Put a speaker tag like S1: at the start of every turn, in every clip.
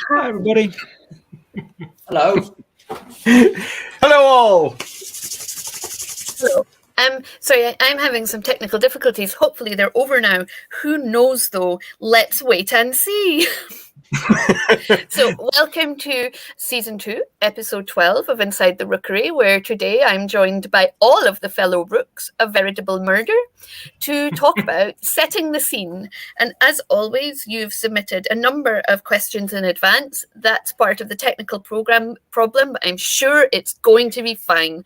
S1: Hi, everybody.
S2: Hello.
S3: Hello all.
S4: Hello. Sorry, I'm having some technical difficulties. Hopefully they're over now. Who knows though? Let's wait and see. So welcome to Season 2, Episode 12 of Inside the Rookery, where today I'm joined by all of the fellow Rooks, a veritable murder, to talk about setting the scene. And as always, you've submitted a number of questions in advance. That's part of the technical problem, but I'm sure it's going to be fine.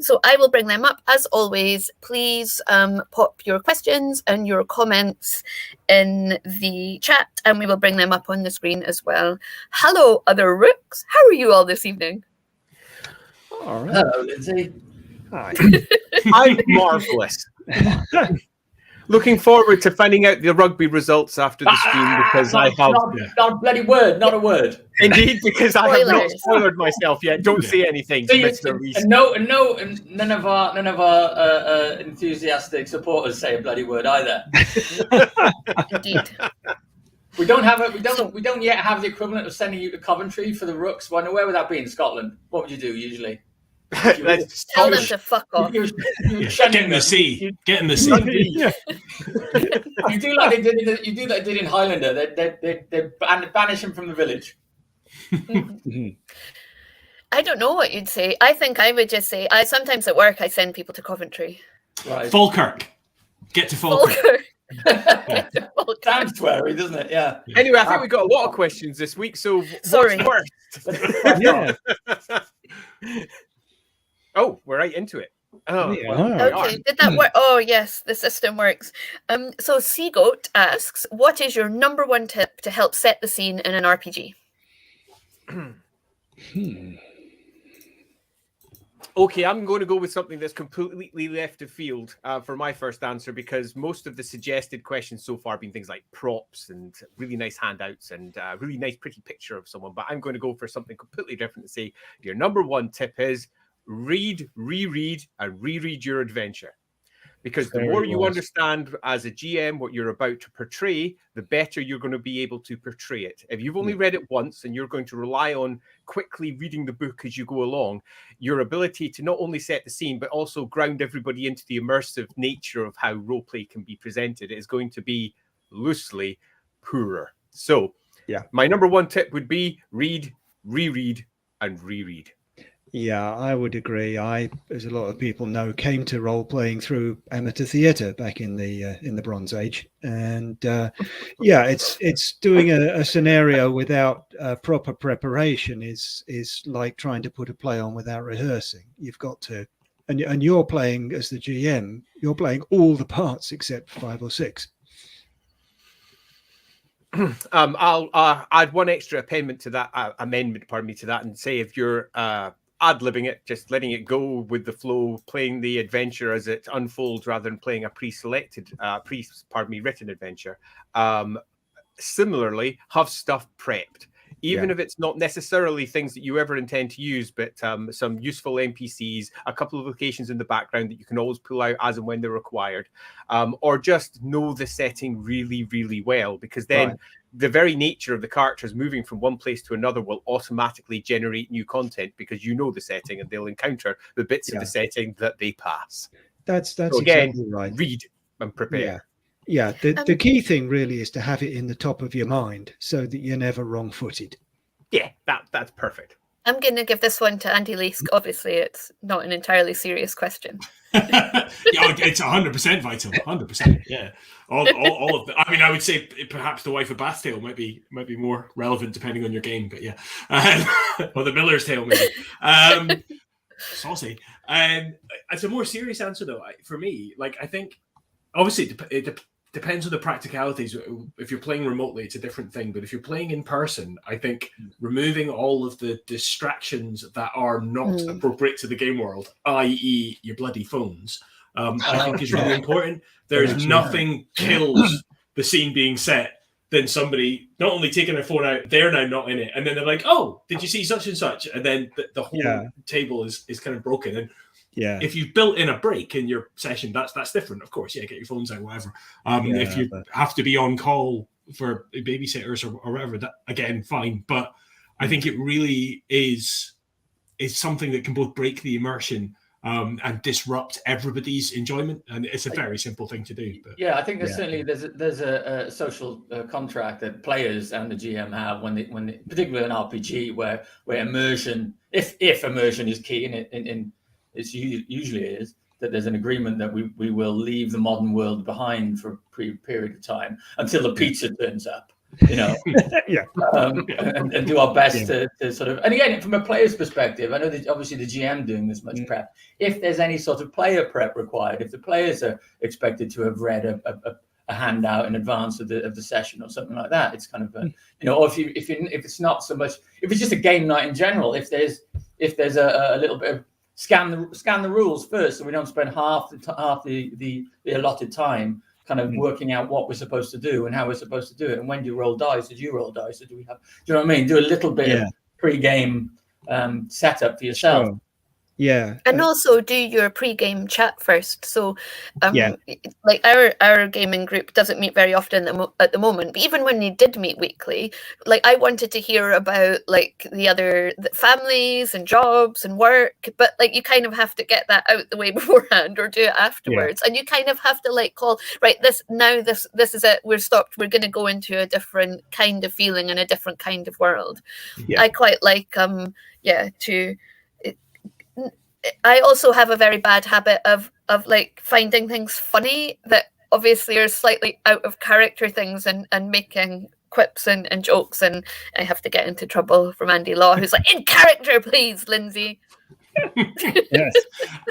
S4: So I will bring them up. As always, please pop your questions and your comments in the chat, and we will bring them up on the screen as well. Hello, other Rooks. How are you all this evening?
S1: All right.
S2: Hello, Lindsay.
S1: Hi.
S3: I'm marvellous. Looking forward to finding out the rugby results after the stream because I have...
S2: Not a bloody word, not a word.
S3: Indeed, because I have not
S4: Spoilers.
S3: spoiled myself yet. Don't say anything, Mr. Reese.
S2: And none of our enthusiastic supporters say a bloody word either.
S4: Indeed.
S2: We don't yet have the equivalent of sending you to Coventry for the Rooks. Well, where would that be in Scotland? What would you do usually?
S3: Let's
S4: Tell them to fuck off.
S2: You're
S5: Get in the sea. Get in the sea.
S2: You do like they did in Highlander. They banish him from the village.
S4: I don't know what you'd say. I think I would just say, sometimes at work I send people to Coventry.
S2: Right.
S5: Falkirk. Get to Falkirk.
S4: Get to Falkirk.
S2: Sounds sweary, doesn't it? Yeah.
S3: Anyway, I think we got a lot of questions this week, so
S4: Sorry.
S3: what's first?
S1: Yeah.
S3: Oh, we're right into it. Oh,
S1: Yeah.
S3: well, we are.
S4: Okay, did that work? Oh, yes, the system works. So Seagoat asks, what is your number one tip to help set the scene in an RPG?
S3: Okay, I'm going to go with something that's completely left of field for my first answer, because most of the suggested questions so far have been things like props and really nice handouts and really nice pretty picture of someone. But I'm going to go for something completely different and say your number one tip is read, reread, and reread your adventure. Because the more you understand as a GM what you're about to portray, the better you're going to be able to portray it. If you've only read it once and you're going to rely on quickly reading the book as you go along, your ability to not only set the scene, but also ground everybody into the immersive nature of how roleplay can be presented is going to be loosely poorer. So, my number one tip would be read, reread, and reread.
S1: Yeah, I would agree. I, as a lot of people know, came to role playing through amateur theatre back in the Bronze Age, and it's doing a scenario without proper preparation is like trying to put a play on without rehearsing. You've got to, and you're playing as the GM. You're playing all the parts except 5 or 6.
S3: I'll add one extra amendment to that, and say if you're ad-libbing it, just letting it go with the flow, playing the adventure as it unfolds rather than playing a written adventure. Similarly, have stuff prepped. Even if it's not necessarily things that you ever intend to use, but some useful NPCs, a couple of locations in the background that you can always pull out as and when they're required, or just know the setting really, really well, because then the very nature of the characters moving from one place to another will automatically generate new content because you know the setting and they'll encounter the bits of the setting that they pass.
S1: That's
S3: so again,
S1: exactly right.
S3: Read and prepare.
S1: Yeah, the key thing really is to have it in the top of your mind so that you're never wrong-footed.
S3: Yeah, that's perfect.
S4: I'm going to give this one to Andy Leask. Obviously, it's not an entirely serious question.
S5: It's 100% vital. 100%. Yeah. All of the. I mean, I would say perhaps the Wife of Bath's Tale might be more relevant depending on your game, but yeah, or the Miller's Tale maybe. Saucy. It's a more serious answer though. For me, like I think obviously it depends on the practicalities. If you're playing remotely, it's a different thing. But if you're playing in person, I think removing all of the distractions that are not appropriate to the game world, i.e. your bloody phones, I think is really important. There's nothing kills the scene being set than somebody not only taking their phone out, they're now not in it. And then they're like, oh, did you see such and such? And then the whole table is kind of broken. And if you've built in a break in your session, that's different, of course. Yeah, get your phones out, whatever. If you have to be on call babysitters or whatever, that again, fine. But I think it really is something that can both break the immersion and disrupt everybody's enjoyment, and it's a very simple thing to do. But
S2: yeah, I think there's certainly there's a social contract that players and the GM have when they particularly an RPG where immersion, if immersion is key, and it usually is, that there's an agreement that we will leave the modern world behind for a period of time until the pizza turns up. You know, and do our best to sort of, and again, from a player's perspective, I know that obviously the GM doing this much prep. If there's any sort of player prep required, if the players are expected to have read a handout in advance of the session or something like that, it's kind of or if it's not so much, if it's just a game night in general, if there's a little bit of scan the rules first, so we don't spend half the allotted time kind of working out what we're supposed to do and how we're supposed to do it, and when do you roll dice? Did you roll dice? Or do we have? Do you know what I mean? Do a little bit of pre-game setup for yourself.
S1: Sure. Yeah,
S4: and also do your pre-game chat first. So, like our gaming group doesn't meet very often at the moment. But even when they did meet weekly, like I wanted to hear about like the families and jobs and work. But like you kind of have to get that out the way beforehand or do it afterwards. And you kind of have to like call this is it. We're stopped. We're going to go into a different kind of feeling and a different kind of world. Yeah. I quite like I also have a very bad habit of like finding things funny that obviously are slightly out of character things and making quips and jokes, and I have to get into trouble from Andy Law, who's like, in character, please, Lindsay.
S1: Yes.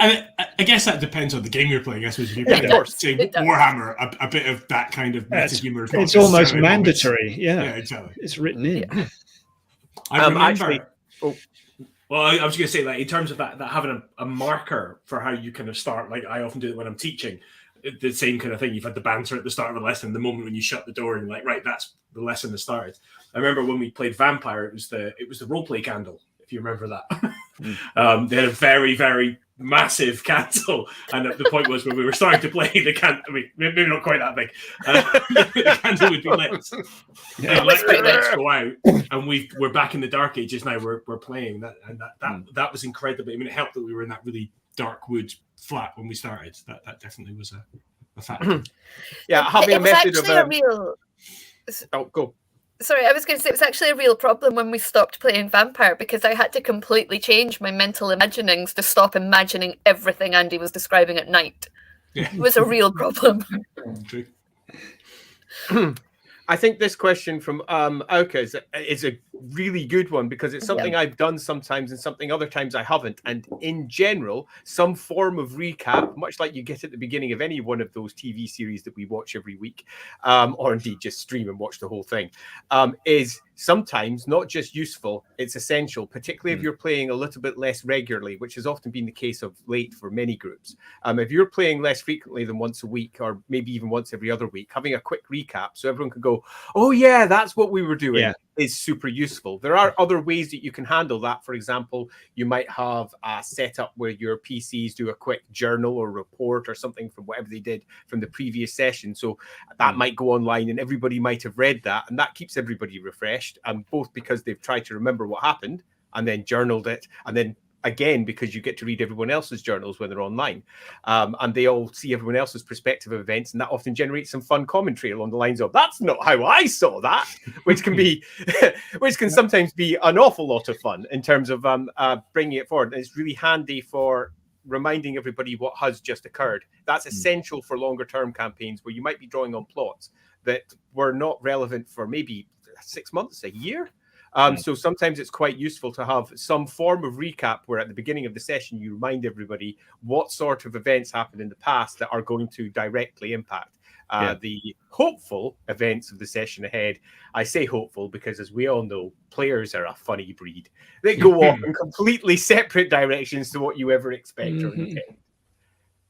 S5: And I guess that depends on the game you're playing. I suppose if you're playing Warhammer, a bit of that kind of meta humor.
S1: It's almost mandatory. Yeah,
S5: exactly.
S1: It's written in.
S5: Yeah. I remember. Well, I was going to say, like, in terms of that having a marker for how you kind of start, like I often do it when I'm teaching, the same kind of thing. You've had the banter at the start of a lesson, the moment when you shut the door and like, right, that's the lesson that started. I remember when we played Vampire, it was the roleplay candle, if you remember that. They had a very, very massive candle, and the point was when we were starting to play the candle, I mean, maybe not quite that big, the candle would be lit. Let the lights go out, and we're back in the Dark Ages now. We're playing that, and that was incredible. I mean, it helped that we were in that really dark wood flat when we started. That definitely was a factor.
S3: Having a method of
S4: a real.
S3: Oh, go.
S4: Sorry, I was going to say it was actually a real problem when we stopped playing Vampire, because I had to completely change my mental imaginings to stop imagining everything Andy was describing at night. Yeah. It was a real problem.
S5: True.
S3: I think this question from Auka is a really good one, because it's something I've done sometimes and something other times I haven't. And in general, some form of recap, much like you get at the beginning of any one of those TV series that we watch every week, or indeed just stream and watch the whole thing, is sometimes not just useful, it's essential, particularly if you're playing a little bit less regularly, which has often been the case of late for many groups. If you're playing less frequently than once a week, or maybe even once every other week, having a quick recap so everyone can go, oh yeah, that's what we were doing, is super useful. There are other ways that you can handle that. For example, you might have a setup where your PCs do a quick journal or report or something from whatever they did from the previous session. So that might go online and everybody might have read that, and that keeps everybody refreshed, both because they've tried to remember what happened and then journaled it, and then again, because you get to read everyone else's journals when they're online, and they all see everyone else's perspective of events, and that often generates some fun commentary along the lines of, that's not how I saw that, which can sometimes be an awful lot of fun in terms of bringing it forward. And it's really handy for reminding everybody what has just occurred. That's essential for longer term campaigns where you might be drawing on plots that were not relevant for maybe 6 months, a year. So sometimes it's quite useful to have some form of recap where at the beginning of the session you remind everybody what sort of events happened in the past that are going to directly impact the hopeful events of the session ahead. I say hopeful because, as we all know, players are a funny breed. They go off in completely separate directions to what you ever expect or intend.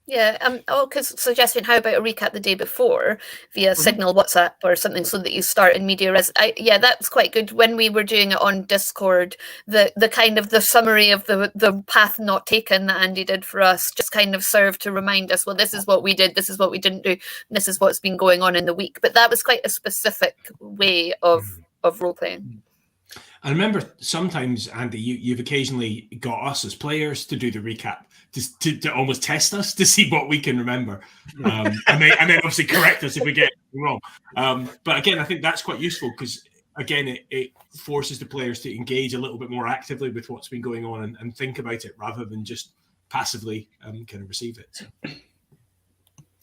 S4: Yeah, because suggesting how about a recap the day before via Signal, WhatsApp, or something, so that you start in media res. Yeah, that's quite good. When we were doing it on Discord, the kind of the summary of the path not taken that Andy did for us just kind of served to remind us, well, this is what we did, this is what we didn't do, and this is what's been going on in the week. But that was quite a specific way of role playing.
S5: I remember sometimes, Andy, you've occasionally got us as players to do the recap, to almost test us to see what we can remember, and then obviously correct us if we get it wrong. But again, I think that's quite useful because, again, it forces the players to engage a little bit more actively with what's been going on and think about it rather than just passively kind of receive it. So.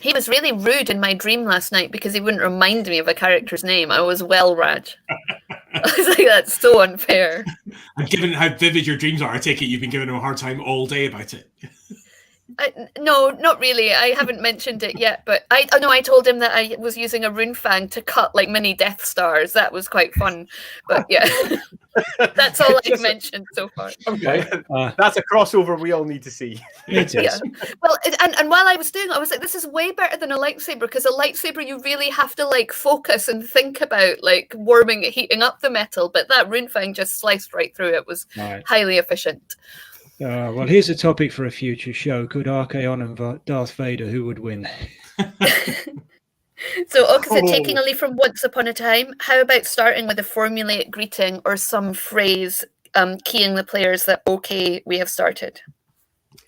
S4: He was really rude in my dream last night because he wouldn't remind me of a character's name. I was well, Raj. I was like, that's so unfair.
S5: And given how vivid your dreams are, I take it you've been giving him a hard time all day about it.
S4: No, not really. I haven't mentioned it yet, but I told him that I was using a rune fang to cut like mini Death Stars. That was quite fun. But yeah, that's all I've mentioned so far.
S3: Okay, that's a crossover we all need to see.
S4: Yeah. Well, and while I was doing it, I was like, this is way better than a lightsaber, because a lightsaber you really have to like focus and think about like heating up the metal, but that rune fang just sliced right through it. It was highly efficient.
S1: Well, here's a topic for a future show. Could Archaon and Darth Vader, who would win?
S4: So, opposite taking a leaf from Once Upon a Time, how about starting with a formulaic greeting or some phrase keying the players that, okay, we have started?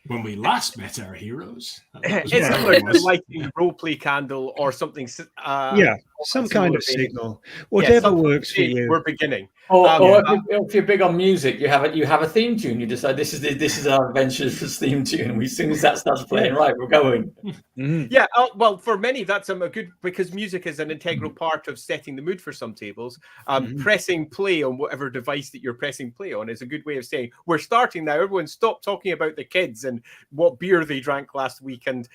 S5: When we last met our heroes.
S3: It's similar to lighting a roleplay candle or something.
S1: Some kind of signal. Whatever works for you.
S3: We're beginning.
S2: Or if you're big on music, you have a theme tune. You decide this is our adventures theme tune. And as soon as that starts playing, right, we're going.
S1: Mm-hmm.
S3: Yeah, well, for many that's a good, because music is an integral part of setting the mood for some tables. Pressing play on whatever device that you're pressing play on is a good way of saying we're starting now. Everyone stop talking about the kids and what beer they drank last week and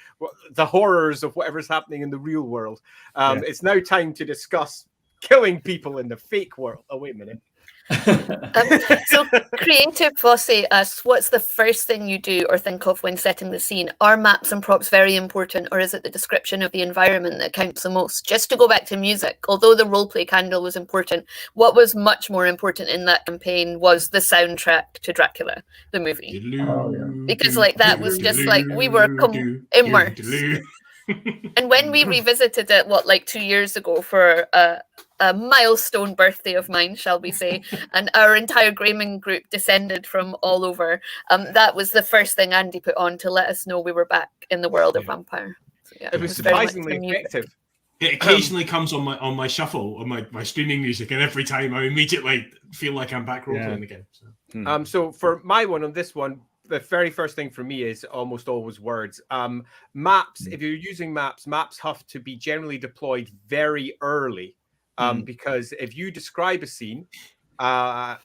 S3: the horrors of whatever's happening in the real world. It's now time to discuss killing people in the fake world. Oh, wait a minute.
S4: So Creative Fosse asks, what's the first thing you do or think of when setting the scene? Are maps and props very important, or is it the description of the environment that counts the most? Just to go back to music, although the roleplay candle was important, what was much more important in that campaign was the soundtrack to Dracula, the movie. Because like that was just like we were immersed. And when we revisited it, 2 years ago for a milestone birthday of mine, shall we say, and our entire gaming group descended from all over, that was the first thing Andy put on to let us know we were back in the world of Vampire. So, yeah,
S3: it was surprisingly effective.
S5: It occasionally comes on my shuffle, on my streaming music, and every time I immediately feel like I'm back role-playing again. So.
S3: So for my one on this one, the very first thing for me is almost always words. Maps, if you're using maps have to be generally deployed very early, because if you describe a scene,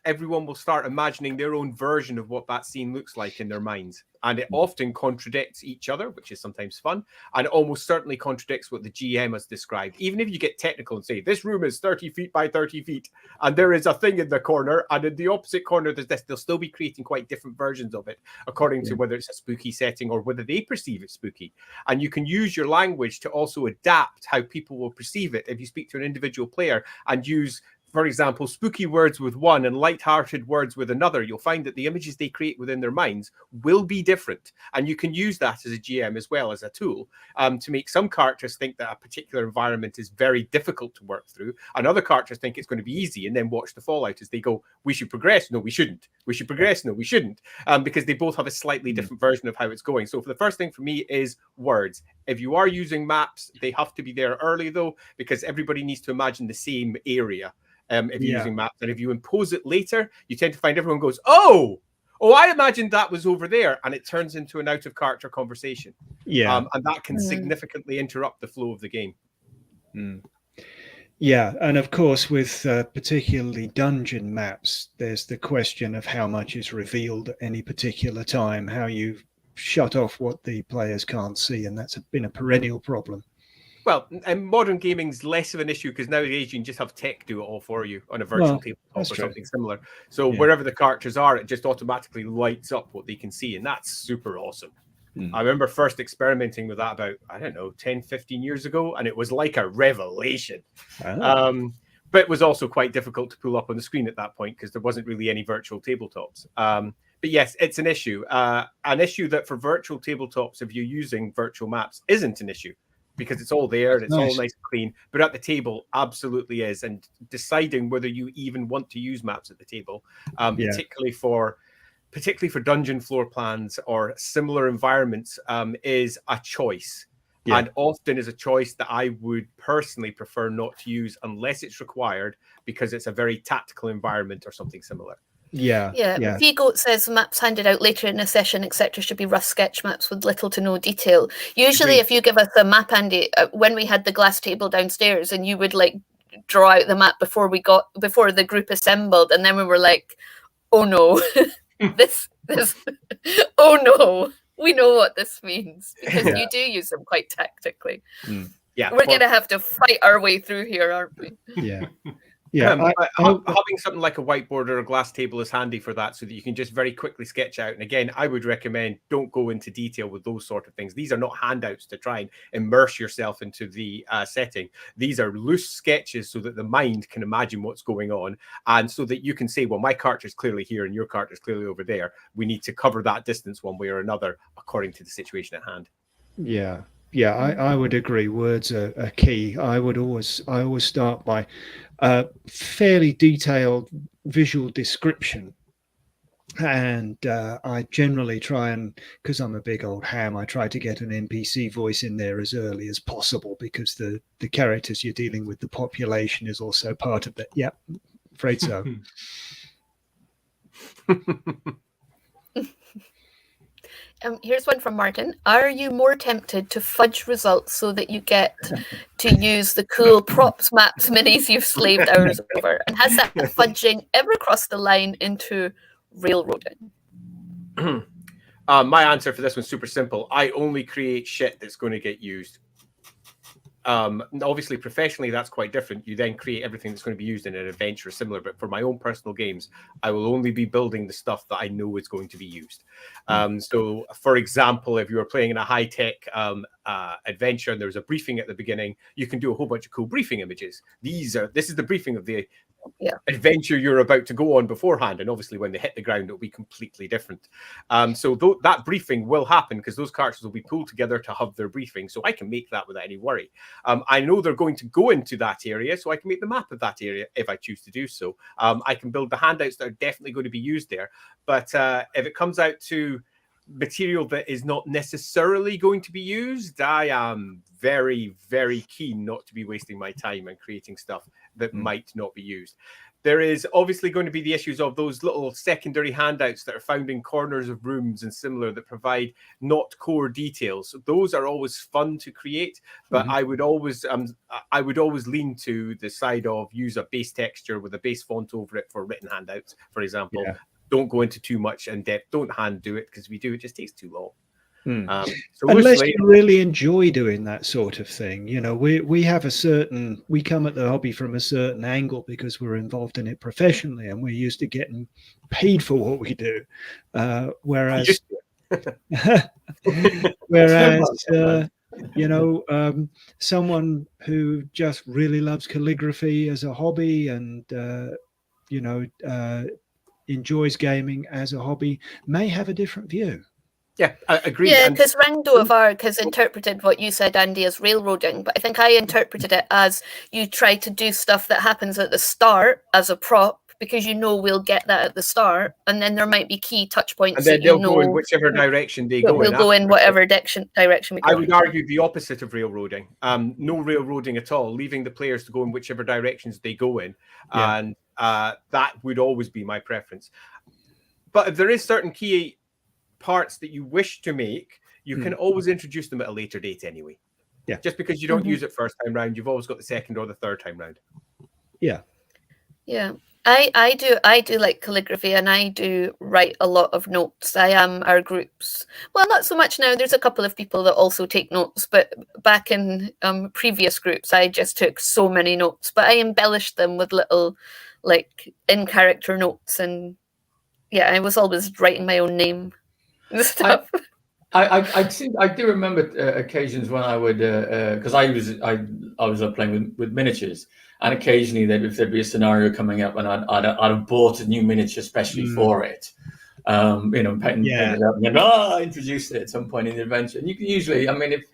S3: everyone will start imagining their own version of what that scene looks like in their minds. And it often contradicts each other, which is sometimes fun, and it almost certainly contradicts what the GM has described. Even if you get technical and say, this room is 30 feet by 30 feet, and there is a thing in the corner, and in the opposite corner there's this, they'll still be creating quite different versions of it, according to whether it's a spooky setting or whether they perceive it spooky. And you can use your language to also adapt how people will perceive it. If you speak to an individual player and use, for example, spooky words with one and light-hearted words with another, you'll find that the images they create within their minds will be different. And you can use that as a GM as well as a tool to make some characters think that a particular environment is very difficult to work through, and other characters think it's going to be easy, and then watch the fallout as they go, we should progress. No, we shouldn't. We should progress. No, we shouldn't. Because they both have a slightly different version of how it's going. So for the first thing for me is words. If you are using maps, they have to be there early, though, because everybody needs to imagine the same area. If you're using maps, and if you impose it later, you tend to find everyone goes, oh, I imagined that was over there, and it turns into an out of character conversation. And that can significantly interrupt the flow of the game.
S1: Yeah, and of course, with particularly dungeon maps, there's the question of how much is revealed at any particular time, how you shut off what the players can't see, and that's been a perennial problem.
S3: Well, and modern gaming's less of an issue because nowadays you can just have tech do it all for you on a virtual tabletop or something similar. So wherever the characters are, it just automatically lights up what they can see, and that's super awesome. I remember first experimenting with that about, I don't know, 10, 15 years ago, and it was like a revelation. But it was also quite difficult to pull up on the screen at that point because there wasn't really any virtual tabletops. But yes, it's an issue. An issue that for virtual tabletops, if you're using virtual maps, isn't an issue because it's all there and it's all nice and clean. But at the table, absolutely is. And deciding whether you even want to use maps at the table, particularly for dungeon floor plans or similar environments, is a choice. Yeah. And often is a choice that I would personally prefer not to use unless it's required because it's a very tactical environment or something similar.
S4: Yeah. V-Goat says maps handed out later in a session, etc., should be rough sketch maps with little to no detail. Usually, if you give us a map, Andy, when we had the glass table downstairs, and you would like draw out the map before the group assembled, and then we were like, "Oh no, this, oh no." We know what this means because you do use them quite tactically. Yeah, we're going to have to fight our way through here, aren't we?
S3: Yeah. Having something like a whiteboard or a glass table is handy for that so that you can just very quickly sketch out. And again, I would recommend don't go into detail with those sort of things. These are not handouts to try and immerse yourself into the setting. These are loose sketches so that the mind can imagine what's going on and so that you can say, well, my character is clearly here and your character is clearly over there. We need to cover that distance one way or another according to the situation at hand.
S1: Yeah, I would agree. Words are key. I always start by fairly detailed visual description, and I generally try and, because I'm a big old ham, I try to get an NPC voice in there as early as possible because the characters you're dealing with, the population is also part of it. Yep, afraid so.
S4: Here's one from Martin. Are you more tempted to fudge results so that you get to use the cool props, maps, minis you've slaved hours over? And has that fudging ever crossed the line into railroading?
S3: My answer for this one's super simple. I only create shit that's going to get used. Obviously, professionally, that's quite different. You then create everything that's going to be used in an adventure similar. But for my own personal games, I will only be building the stuff that I know is going to be used. So, for example, if you were playing in a high-tech adventure and there's a briefing at the beginning, you can do a whole bunch of cool briefing images. This is the briefing of the adventure you're about to go on beforehand, and obviously when they hit the ground it'll be completely different. So that briefing will happen because those characters will be pulled together to have their briefing, so I can make that without any worry. I know they're going to go into that area, so I can make the map of that area if I choose to do so. I can build the handouts that are definitely going to be used there, but if it comes out to material that is not necessarily going to be used, I am very, very keen not to be wasting my time and creating stuff that might not be used. There is obviously going to be the issues of those little secondary handouts that are found in corners of rooms and similar that provide not core details. Those are always fun to create, but I would always lean to the side of use a base texture with a base font over it for written handouts, for example. Don't go into too much in depth. Don't hand do it because if we do, it just takes too long.
S1: So unless you really enjoy doing that sort of thing, you know, we come at the hobby from a certain angle because we're involved in it professionally and we're used to getting paid for what we do. Whereas someone who just really loves calligraphy as a hobby and enjoys gaming as a hobby may have a different view.
S3: Yeah, I agree.
S4: Yeah, because Rangdo of Arg has interpreted what you said, Andy, as railroading, but I think I interpreted it as you try to do stuff that happens at the start as a prop because you know we'll get that at the start, and then there might be key touch points.
S3: And then they'll go in whichever direction they go in.
S4: We'll go in whatever direction we go.
S3: I would argue the opposite of railroading. No railroading at all, leaving the players to go in whichever directions they go in. Yeah. And that would always be my preference. But if there is certain key parts that you wish to make, you can always introduce them at a later date anyway.
S1: Yeah.
S3: Just because you don't use it first time round, you've always got the second or the third time round.
S1: Yeah.
S4: Yeah. I do like calligraphy and I do write a lot of notes. I am our group's, well, not so much now. There's a couple of people that also take notes, but back in previous groups, I just took so many notes, but I embellished them with little like in-character notes. And yeah, I was always writing my own name and stuff.
S2: I think I do remember occasions when I would because I was playing with miniatures, and occasionally there'd be a scenario coming up, and I'd have bought a new miniature especially for it. Painting it up, and then I introduced it at some point in the adventure. And you can usually, I mean, if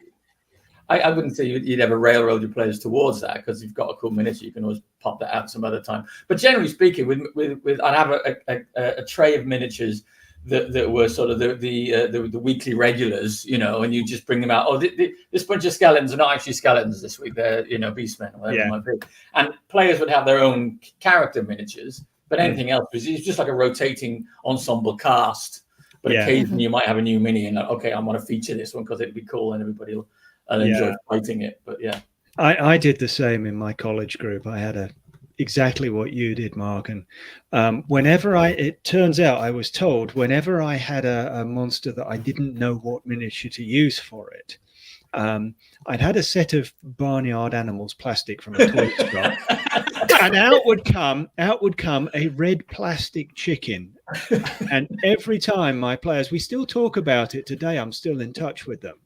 S2: I wouldn't say you'd ever railroad your players towards that, because you've got a cool miniature, you can always pop that out some other time. But generally speaking, with I'd have a tray of miniatures that were sort of the weekly regulars, and you just bring them out. Oh, this bunch of skeletons are not actually skeletons this week; they're beastmen or whatever it might be. And players would have their own character miniatures, but anything else was just like a rotating ensemble cast. But occasionally you might have a new mini, and okay, I want to feature this one because it'd be cool and everybody will enjoy fighting it. But yeah,
S1: I did the same in my college group. I had exactly what you did, Mark. And whenever it turns out I was told whenever I had a monster that I didn't know what miniature to use for it, I'd had a set of barnyard animals plastic from a toy shop, and out would come a red plastic chicken. And every time my players, we still talk about it today, I'm still in touch with them,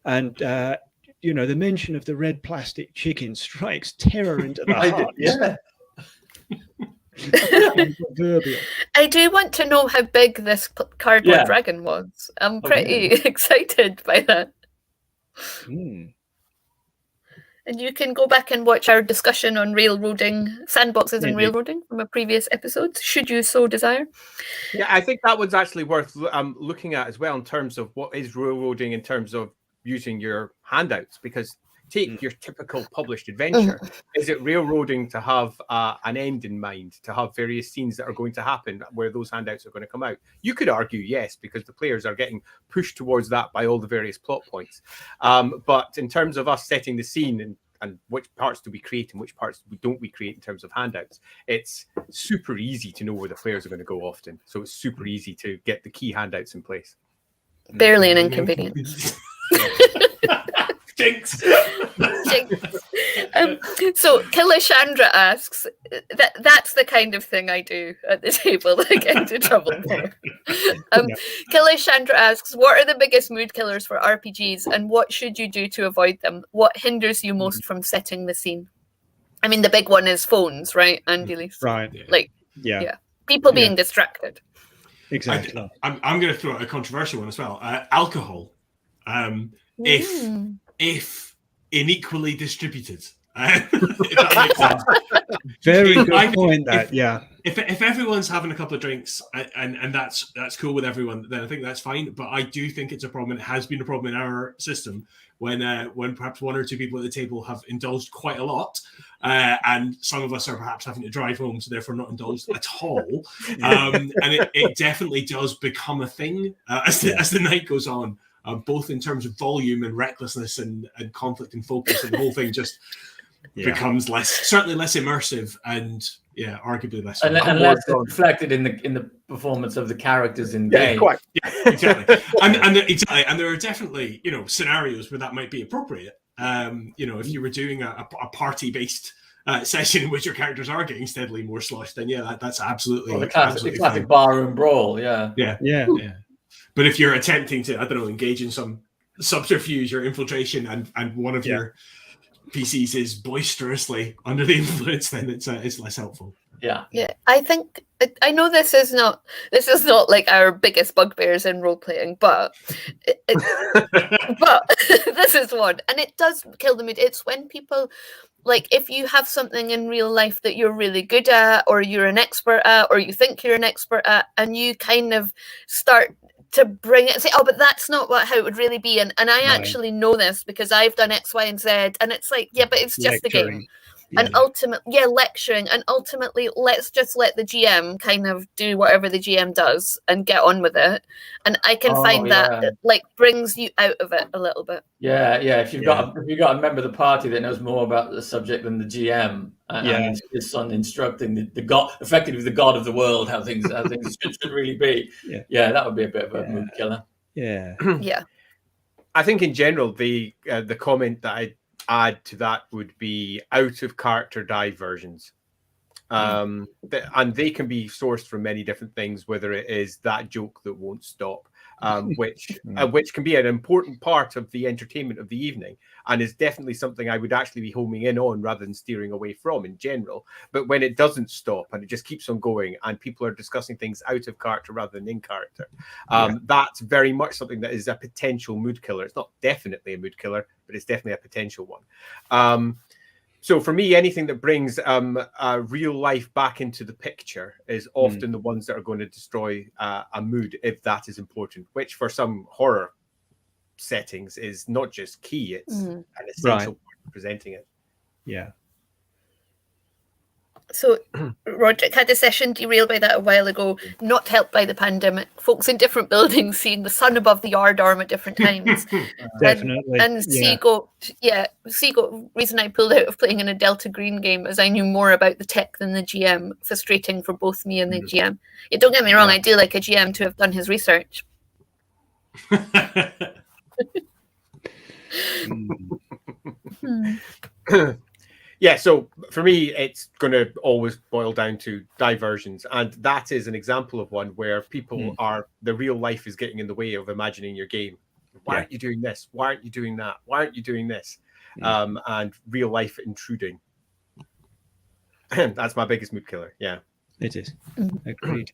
S1: and the mention of the red plastic chicken strikes terror into the heart.
S4: I do want to know how big this cardboard dragon was. I'm pretty excited by that. And you can go back and watch our discussion on railroading, sandboxes and railroading from a previous episode, should you so desire.
S3: Yeah, I think that one's actually worth looking at as well in terms of what is railroading in terms of using your handouts, because take your typical published adventure. Is it railroading to have an end in mind, to have various scenes that are going to happen where those handouts are going to come out? You could argue yes, because the players are getting pushed towards that by all the various plot points. But in terms of us setting the scene and which parts do we create and which parts don't we create in terms of handouts, it's super easy to know where the players are going to go often. So it's super easy to get the key handouts in place.
S4: Barely an inconvenience.
S5: Jinx.
S4: So Kilishandra asks, that's the kind of thing I do at the table that I get into trouble for. Kilishandra asks, what are the biggest mood killers for RPGs and what should you do to avoid them? What hinders you most from setting the scene? I mean, the big one is phones, right, Andy Lee?
S1: Right.
S4: People being distracted.
S1: Exactly.
S5: I'm going to throw out a controversial one as well. Alcohol. If unequally distributed. If that makes sense.
S1: Very good point.
S5: If everyone's having a couple of drinks and that's cool with everyone, then I think that's fine. But I do think it's a problem. It has been a problem in our system when perhaps one or two people at the table have indulged quite a lot, and some of us are perhaps having to drive home, so therefore not indulged at all. And it definitely does become a thing as the night goes on. Both in terms of volume and recklessness and conflict and focus, and the whole thing just becomes certainly less immersive and arguably less.
S2: And less reflected in the performance of the characters in game.
S3: Quite.
S5: Exactly. And there are definitely scenarios where that might be appropriate. If you were doing a party based session in which your characters are getting steadily more sloshed, then that's absolutely
S2: the classic barroom brawl.
S5: Yeah. But if you're attempting to, engage in some subterfuge or infiltration, and one of your PCs is boisterously under the influence, then it's less helpful.
S4: Yeah. I think I know this is not like our biggest bugbears in role playing, but but this is one, and it does kill the mood. It's when people, like, if you have something in real life that you're really good at, or you're an expert at, or you think you're an expert at, and you kind of start to bring it and say, oh, but that's not how it would really be. And I actually know this because I've done X, Y, and Z. And it's like, but it's just lecturing. The game. And ultimately, lecturing. And ultimately, let's just let the GM kind of do whatever the GM does and get on with it. And I can find that like brings you out of it a little bit.
S2: Yeah. If you've got a member of the party that knows more about the subject than the GM, and his son instructing the god, effectively the god of the world, how things should really be. Yeah, that would be a bit of a mood killer.
S1: Yeah.
S3: I think in general, the comment that I add to that would be out of character diversions. And they can be sourced from many different things, whether it is that joke that won't stop, which can be an important part of the entertainment of the evening, and is definitely something I would actually be homing in on rather than steering away from in general. But when it doesn't stop and it just keeps on going, and people are discussing things out of character rather than in character, that's very much something that is a potential mood killer. It's not definitely a mood killer, but it's definitely a potential one. So for me, anything that brings real life back into the picture is often the ones that are going to destroy a mood, if that is important, which for some horror settings is not just key, it's an essential part of presenting it.
S1: Yeah.
S4: So Roderick had a session derailed by that a while ago, not helped by the pandemic. Folks in different buildings seeing the sun above the yard arm at different times.
S1: Definitely.
S4: And Seago, reason I pulled out of playing in a Delta Green game is I knew more about the tech than the GM, frustrating for both me and the GM. Yeah, don't get me wrong, I do like a GM to have done his research.
S3: Yeah, so for me, it's going to always boil down to diversions. And that is an example of one where people the real life is getting in the way of imagining your game. Why aren't you doing this? Why aren't you doing that? Why aren't you doing this? And real life intruding. That's my biggest mood killer. Yeah.
S1: It is. Agreed.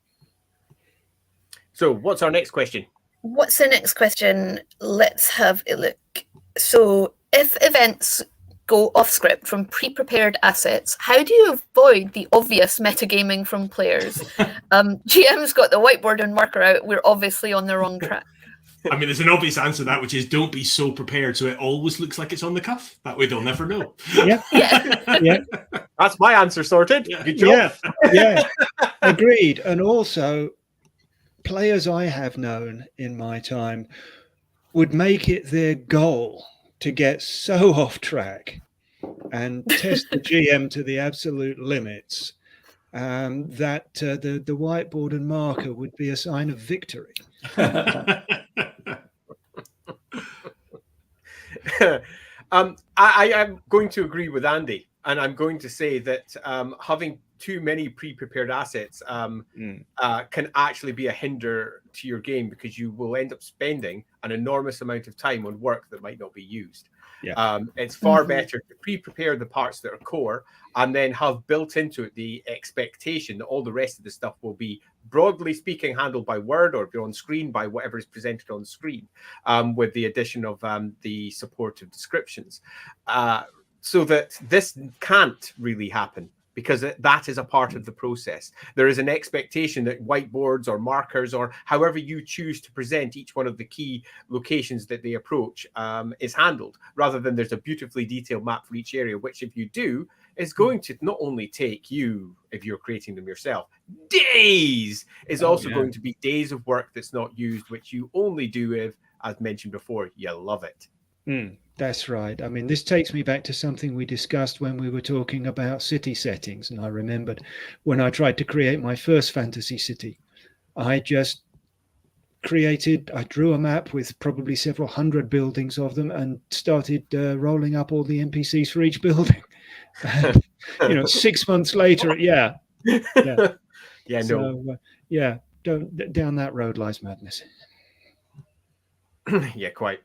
S3: So what's our next question?
S4: What's the next question? Let's have a look. So if events go off script from pre-prepared assets, how do you avoid the obvious metagaming from players? GM's got the whiteboard and marker out. We're obviously on the wrong track.
S5: I mean, there's an obvious answer to that, which is don't be so prepared so it always looks like it's on the cuff. That way they'll never know.
S1: Yeah.
S3: That's my answer sorted. Good job.
S1: Yeah. Agreed. And also, players I have known in my time would make it their goal to get so off track and test the GM to the absolute limits that the whiteboard and marker would be a sign of victory.
S3: I am going to agree with Andy, and I'm going to say that having too many pre-prepared assets can actually be a hinder to your game, because you will end up spending an enormous amount of time on work that might not be used. It's far better to pre-prepare the parts that are core and then have built into it the expectation that all the rest of the stuff will be, broadly speaking, handled by word or on screen by whatever is presented on screen, with the addition of the supportive descriptions, so that this can't really happen, because that is a part of the process. There is an expectation that whiteboards or markers, or however you choose to present each one of the key locations that they approach, is handled, rather than there's a beautifully detailed map for each area, which if you do, is going to not only take you, if you're creating them yourself, days, is also going to be days of work that's not used, which you only do if, as mentioned before, you love it.
S1: That's right. I mean, this takes me back to something we discussed when we were talking about city settings. And I remembered when I tried to create my first fantasy city, I just I drew a map with probably several hundred buildings of them and started rolling up all the NPCs for each building. 6 months later, don't down that road lies madness.
S3: Yeah, quite.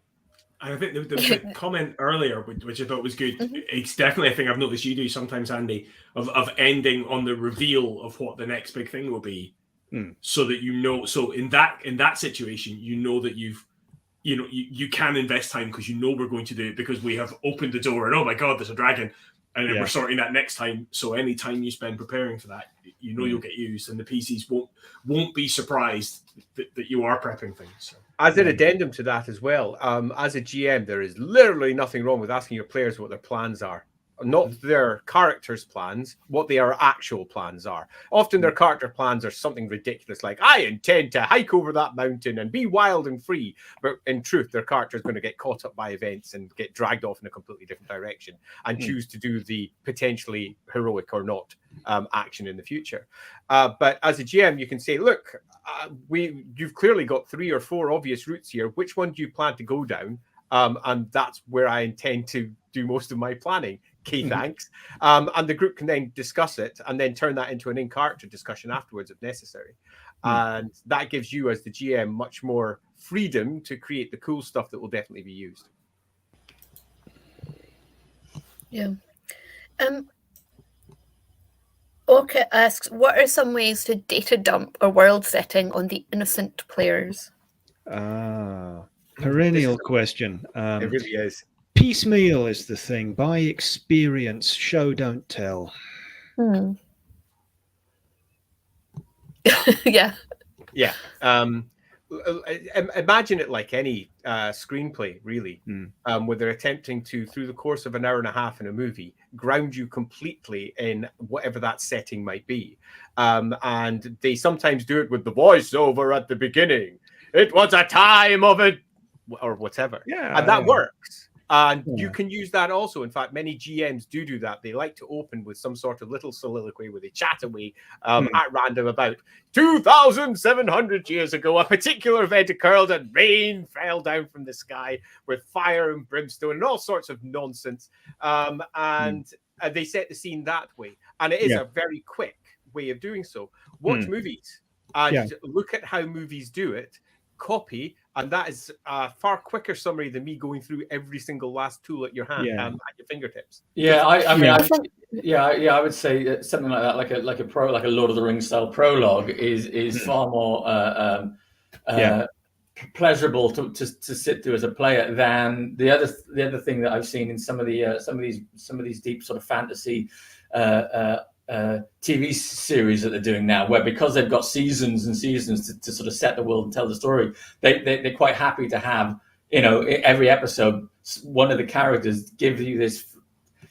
S5: I think there was a comment earlier, which I thought was good. It's definitely a thing I've noticed you do sometimes, Andy, of ending on the reveal of what the next big thing will be, so that you know. So in that situation, you know that you can invest time, because you know we're going to do it, because we have opened the door and oh my god, there's a dragon, and then we're sorting that next time. So any time you spend preparing for that, you know you'll get used, and the PCs won't be surprised that you are prepping things. So.
S3: As an addendum to that as well, as a GM, there is literally nothing wrong with asking your players what their plans are. Not their characters' plans, what their actual plans are. Often their character plans are something ridiculous, like, I intend to hike over that mountain and be wild and free. But in truth, their character is going to get caught up by events and get dragged off in a completely different direction and choose to do the potentially heroic or not action in the future. But as a GM, you can say, look, you've clearly got 3 or 4 obvious routes here. Which one do you plan to go down? And that's where I intend to do most of my planning. Okay, thanks. And the group can then discuss it and then turn that into an in-character discussion afterwards if necessary. And that gives you, as the GM, much more freedom to create the cool stuff that will definitely be used.
S4: Yeah. Orca asks, what are some ways to data dump a world setting on the innocent players?
S1: Perennial question.
S3: It really is.
S1: Piecemeal is the thing. By experience, show, don't tell.
S4: Yeah.
S3: Yeah. Imagine it like any screenplay, really, where they're attempting to, through the course of an hour and a half in a movie, ground you completely in whatever that setting might be. And they sometimes do it with the voiceover at the beginning. It was a time of it, or whatever.
S1: Yeah.
S3: And that works. And you can use that also. In fact, many GMs do that. They like to open with some sort of little soliloquy where they chat away at random about 2,700 years ago, a particular event occurred and rain fell down from the sky with fire and brimstone and all sorts of nonsense. And they set the scene that way. And it is a very quick way of doing so. Watch movies and look at how movies do it. Copy, and that is a far quicker summary than me going through every single last tool at your hand at your fingertips.
S2: Yeah, I would say that something like that, like a Lord of the Rings style prologue, is far more pleasurable to sit through as a player than the other thing that I've seen in some of these deep sort of fantasy TV series that they're doing now, where because they've got seasons and seasons to sort of set the world and tell the story, they're quite happy to have, every episode one of the characters give you this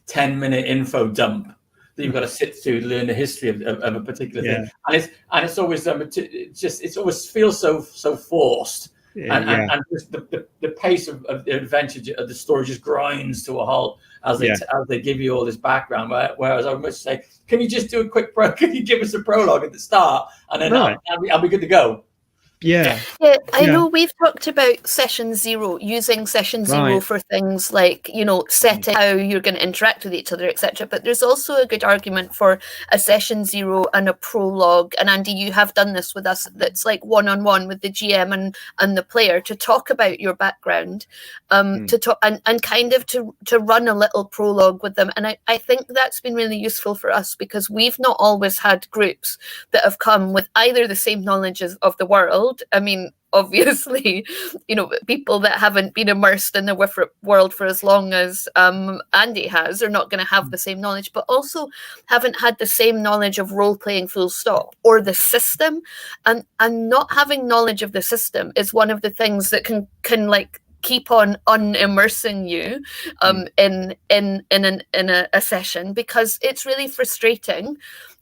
S2: 10-minute info dump that you've got to sit through to learn the history of a particular thing, and it's always it always feels so forced. And just the pace of the adventure of the story just grinds to a halt as they give you all this background. Whereas I must say, can you just do a quick can you give us a prologue at the start, and then I'll be good to go.
S4: I know we've talked about session 0, using session 0 for things like, setting how you're going to interact with each other, etc. But there's also a good argument for a session 0 and a prologue. And Andy, you have done this with us. That's like one-on-one with the GM and the player to talk about your background, to talk and kind of to run a little prologue with them. And I think that's been really useful for us because we've not always had groups that have come with either the same knowledge of the world. I mean, obviously, people that haven't been immersed in the world for as long as Andy has are not going to have the same knowledge, but also haven't had the same knowledge of role-playing full stop or the system. And not having knowledge of the system is one of the things that can like keep on unimmersing you in a session, because it's really frustrating.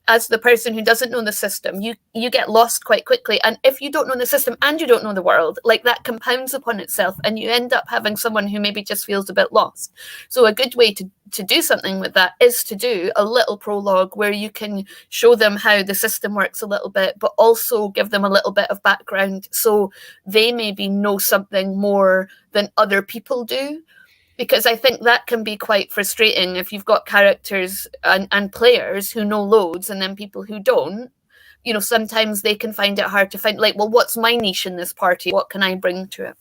S4: As the person who doesn't know the system, you get lost quite quickly. And if you don't know the system and you don't know the world, like that compounds upon itself and you end up having someone who maybe just feels a bit lost. So a good way to do something with that is to do a little prologue where you can show them how the system works a little bit, but also give them a little bit of background so they maybe know something more than other people do. Because I think that can be quite frustrating if you've got characters and players who know loads and then people who don't. Sometimes they can find it hard to find, like, well, what's my niche in this party? What can I bring to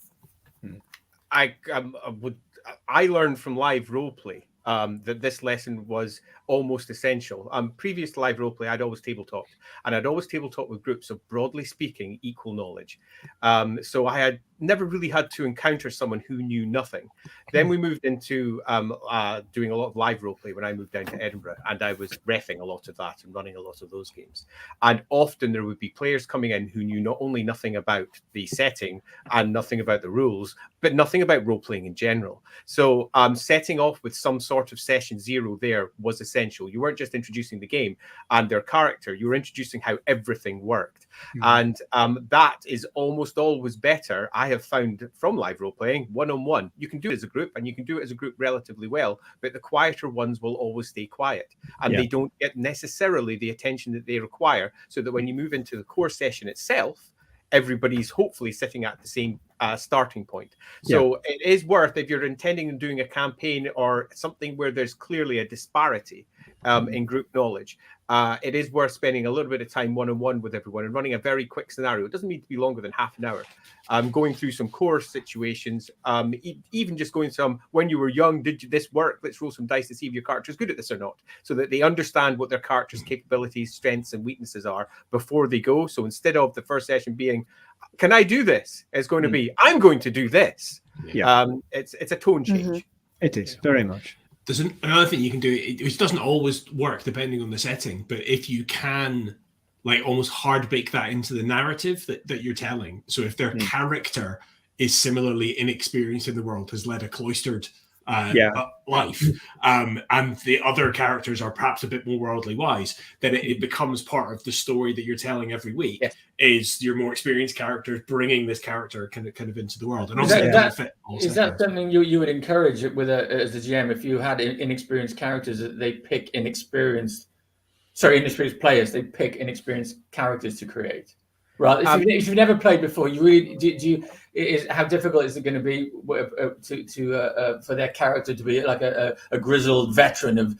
S4: it?
S3: I learned from live roleplay that this lesson was almost essential. Previous to live roleplay, I'd always tabletoped, and I'd always tabletoped with groups of, broadly speaking, equal knowledge. So I had never really had to encounter someone who knew nothing. Then we moved into doing a lot of live roleplay when I moved down to Edinburgh, and I was reffing a lot of that and running a lot of those games. And often there would be players coming in who knew not only nothing about the setting and nothing about the rules, but nothing about role-playing in general. So setting off with some sort of session 0 there was essential. You weren't just introducing the game and their character, you were introducing how everything worked. And that is almost always better, I have found, from live role-playing, one-on-one. You can do it as a group, and you can do it as a group relatively well, but the quieter ones will always stay quiet, and they don't get necessarily the attention that they require, so that when you move into the core session itself, everybody's hopefully sitting at the same starting point. So it is worth, if you're intending on doing a campaign or something where there's clearly a disparity, in group knowledge. It is worth spending a little bit of time one-on-one with everyone and running a very quick scenario. It doesn't need to be longer than half an hour. Going through some core situations, even just going some, when you were young, did this work? Let's roll some dice to see if your character's good at this or not, so that they understand what their character's capabilities, strengths, and weaknesses are before they go. So instead of the first session being, can I do this? It's going to be, I'm going to do this.
S1: Yeah.
S3: It's a tone change.
S1: It is, very much.
S5: There's another thing you can do, which doesn't always work depending on the setting, but if you can like almost hard bake that into the narrative that you're telling. So if their character is similarly inexperienced in the world, has led a cloistered life, and the other characters are perhaps a bit more worldly wise, then it becomes part of the story that you're telling every week.
S3: Yes.
S5: Is your more experienced character bringing this character kind of into the world? And
S2: Is
S5: also
S2: that something you would encourage with as a GM, if you had inexperienced characters, that they pick inexperienced players, they pick inexperienced characters to create? Right. If you've never played before, you really how difficult is it going to be for their character to be like a grizzled veteran of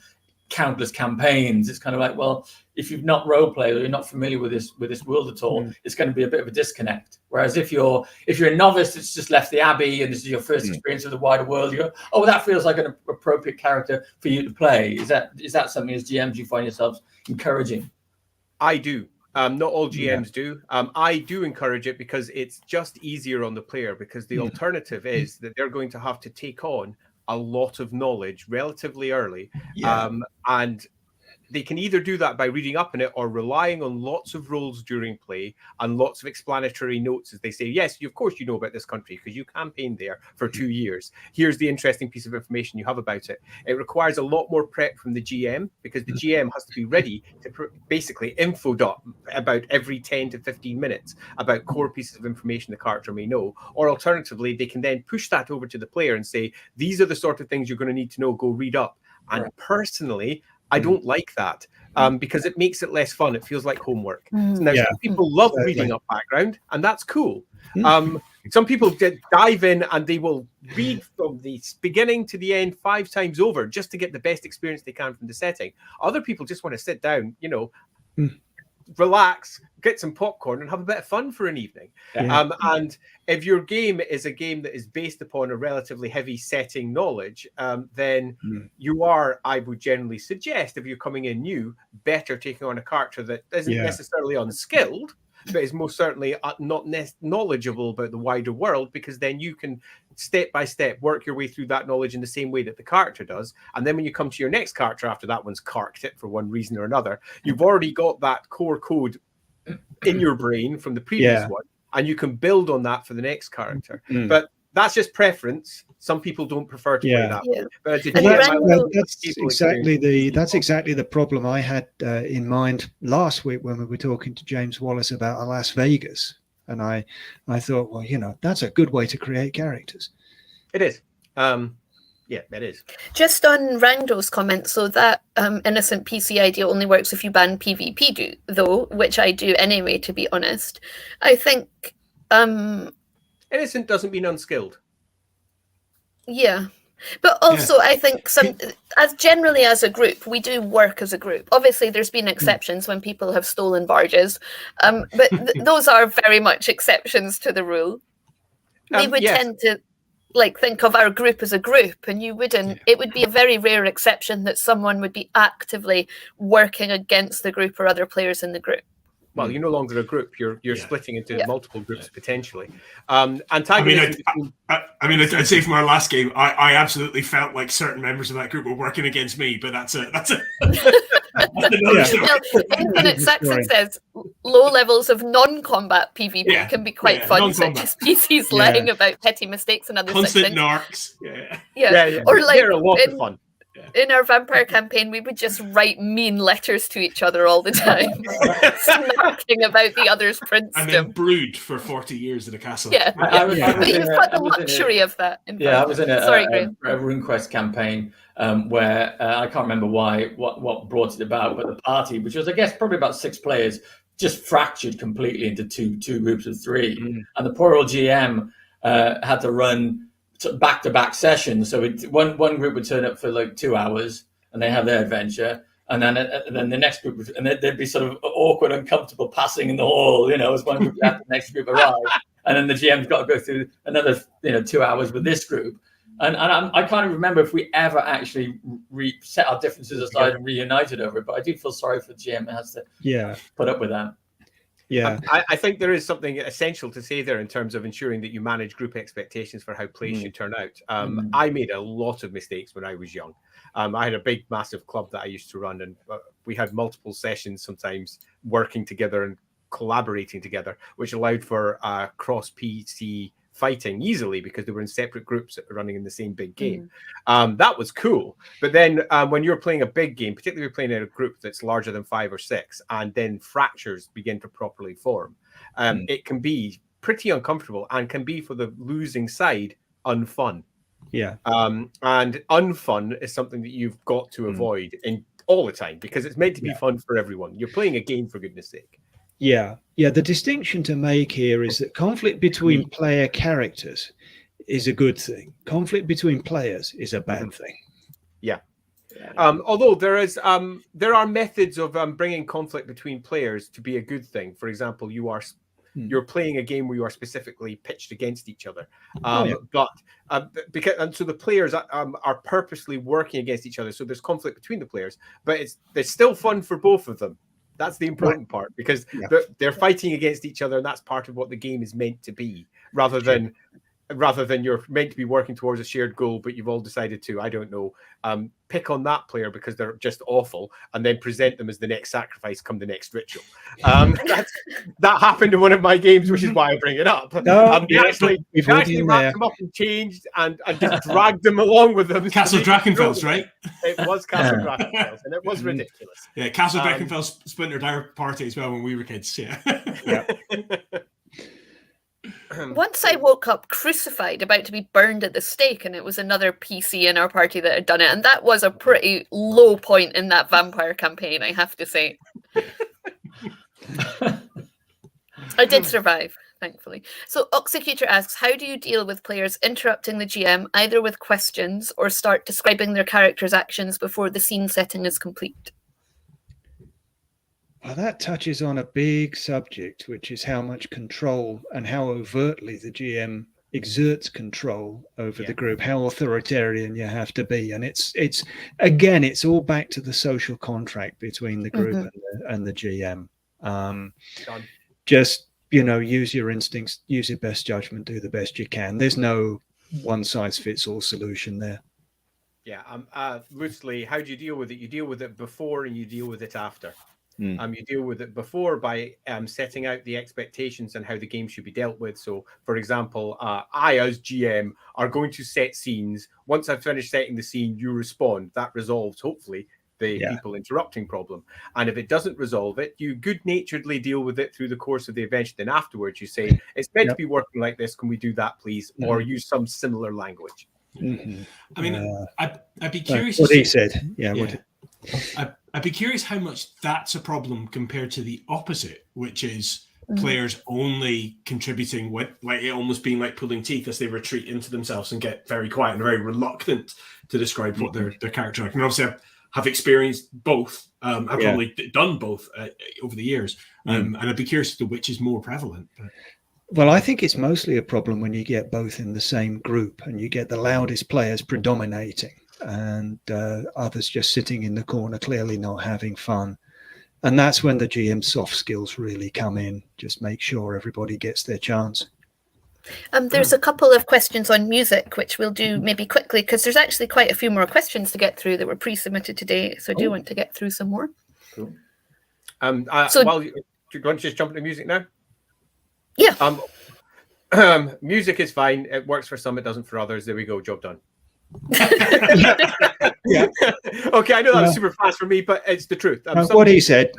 S2: countless campaigns? It's kind of like, well, if you've not role played or you're not familiar with this world at all, it's going to be a bit of a disconnect. Whereas if you're a novice that's just left the abbey and this is your first experience of the wider world, you go, oh, that feels like an appropriate character for you to play. Is that something as GMs you find yourselves encouraging?
S3: I do. Not all GMs do. I do encourage it because it's just easier on the player, because the alternative is that they're going to have to take on a lot of knowledge relatively early. And they can either do that by reading up on it or relying on lots of rolls during play and lots of explanatory notes as they say, yes, of course you know about this country because you campaigned there for 2 years. Here's the interesting piece of information you have about it. It requires a lot more prep from the GM, because the GM has to be ready to basically info dump about every 10 to 15 minutes about core pieces of information the character may know. Or alternatively, they can then push that over to the player and say, these are the sort of things you're going to need to know, go read up. And personally, I don't like that because it makes it less fun. It feels like homework. Now, some people love reading up background, and that's cool. Some people dive in and they will read from the beginning to the end 5 times over just to get the best experience they can from the setting. Other people just want to sit down, relax, get some popcorn and have a bit of fun for an evening. And if your game is a game that is based upon a relatively heavy setting knowledge, then you are, I would generally suggest, if you're coming in new, better taking on a character that isn't necessarily unskilled, but is most certainly not knowledgeable about the wider world, because then you can step by step work your way through that knowledge in the same way that the character does. And then when you come to your next character after that one's carked it for one reason or another, you've already got that core code in your brain from the previous one, and you can build on that for the next character. But that's just preference. Some people don't prefer to play that way. But
S1: that's exactly the problem I had in mind last week when we were talking to James Wallace about Las Vegas. And I thought, well, that's a good way to create characters.
S3: It is. Yeah, it is.
S4: Just on Rando's comment, so that innocent PC idea only works if you ban PvP, though, which I do anyway, to be honest. I think...
S3: innocent doesn't mean unskilled.
S4: Yeah. But also, I think generally as a group, we do work as a group. Obviously, there's been exceptions when people have stolen barges, but those are very much exceptions to the rule. We would tend to think of our group as a group, and you wouldn't. It would be a very rare exception that someone would be actively working against the group or other players in the group.
S3: Well, you're no longer a group. You're splitting into multiple groups potentially.
S5: I'd say from our last game, I absolutely felt like certain members of that group were working against me, but that's another story.
S4: Infinite Saxon says low levels of non-combat PvP can be quite fun, such as PCs lying about petty mistakes and other
S5: constant
S4: narcs.
S3: Or they're a lot of fun.
S4: In our vampire campaign, we would just write mean letters to each other all the time, snarking about the other's princedom.
S5: And then brood for 40 years in a castle.
S4: But you've got the luxury of that.
S2: I was in a RuneQuest campaign where I can't remember what brought it about, but the party, which was, I guess, probably about 6 players, just fractured completely into two groups of 3. And the poor old GM had to run back-to-back sessions. So one group would turn up for 2 hours and they have their adventure, And then the next group, and there'd be sort of awkward, uncomfortable passing in the hall, as one group left, the next group arrived, and then the GM's got to go through another 2 hours with this group. And I can't even remember if we ever actually set our differences aside and reunited over it. But I do feel sorry for the GM that has to put up with that.
S1: Yeah,
S3: I think there is something essential to say there in terms of ensuring that you manage group expectations for how plays should turn out. I made a lot of mistakes when I was young. I had a big, massive club that I used to run, and we had multiple sessions sometimes working together and collaborating together, which allowed for cross-PC fighting easily because they were in separate groups running in the same big game. That was cool. But then when you're playing a big game, particularly if you're playing in a group that's larger than 5 or 6, and then fractures begin to properly form, it can be pretty uncomfortable and can be, for the losing side, unfun.
S1: Yeah.
S3: And unfun is something that you've got to avoid in all the time, because it's meant to be fun for everyone. You're playing a game, for goodness sake.
S1: Yeah. The distinction to make here is that conflict between player characters is a good thing. Conflict between players is a bad thing.
S3: Yeah. Although there are methods of bringing conflict between players to be a good thing. For example, you're playing a game where you are specifically pitched against each other, so the players are purposely working against each other. So there's conflict between the players, but it's still fun for both of them. That's the important part, because they're fighting against each other, and that's part of what the game is meant to be, rather than you're meant to be working towards a shared goal, but you've all decided to, I don't know, pick on that player because they're just awful, and then present them as the next sacrifice come the next ritual. That happened in one of my games, which is why I bring it up. We actually wrapped them up and changed and just dragged them along with them.
S5: Castle Drachenfels, right?
S3: It was Castle Drachenfels, and it was ridiculous.
S5: Yeah, Castle Drachenfels splintered our party as well when we were kids. Yeah.
S4: Once I woke up crucified, about to be burned at the stake, and it was another PC in our party that had done it, and that was a pretty low point in that vampire campaign, I have to say. I did survive, thankfully. So Executor asks, how do you deal with players interrupting the GM either with questions or start describing their character's actions before the scene setting is complete?
S1: Well, that touches on a big subject, which is how much control and how overtly the GM exerts control over the group, how authoritarian you have to be. And it's again, it's all back to the social contract between the group and the GM. Just, use your instincts, use your best judgment, do the best you can. There's no one size fits all solution there.
S3: Yeah. Loosely, how do you deal with it? You deal with it before and you deal with it after. You deal with it before by setting out the expectations and how the game should be dealt with. So, for example, I, as GM, are going to set scenes. Once I've finished setting the scene, you respond. That resolves, hopefully, the people interrupting problem. And if it doesn't resolve it, you good-naturedly deal with it through the course of the event. Then afterwards, you say, it's meant to be working like this. Can we do that, please? Or use some similar language.
S5: I mean, I'd be curious.
S1: What he said.
S5: I'd be curious how much that's a problem compared to the opposite, which is players only contributing with, like, it almost being like pulling teeth as they retreat into themselves and get very quiet and very reluctant to describe what their character like. And obviously, I have experienced both. I've probably done both over the years, and I'd be curious as to which is more prevalent.
S1: Well, I think it's mostly a problem when you get both in the same group and you get the loudest players predominating and others just sitting in the corner, clearly not having fun. And that's when the GM soft skills really come in. Just make sure everybody gets their chance.
S4: There's a couple of questions on music, which we'll do maybe quickly, because there's actually quite a few more questions to get through that were pre-submitted today. So I do want to get through some more.
S3: Cool. Do you want to just jump into music now?
S4: Yeah.
S3: Music is fine. It works for some, it doesn't for others. There we go. Job done. Okay, I know that was super fast for me, but it's the truth.
S1: What he said.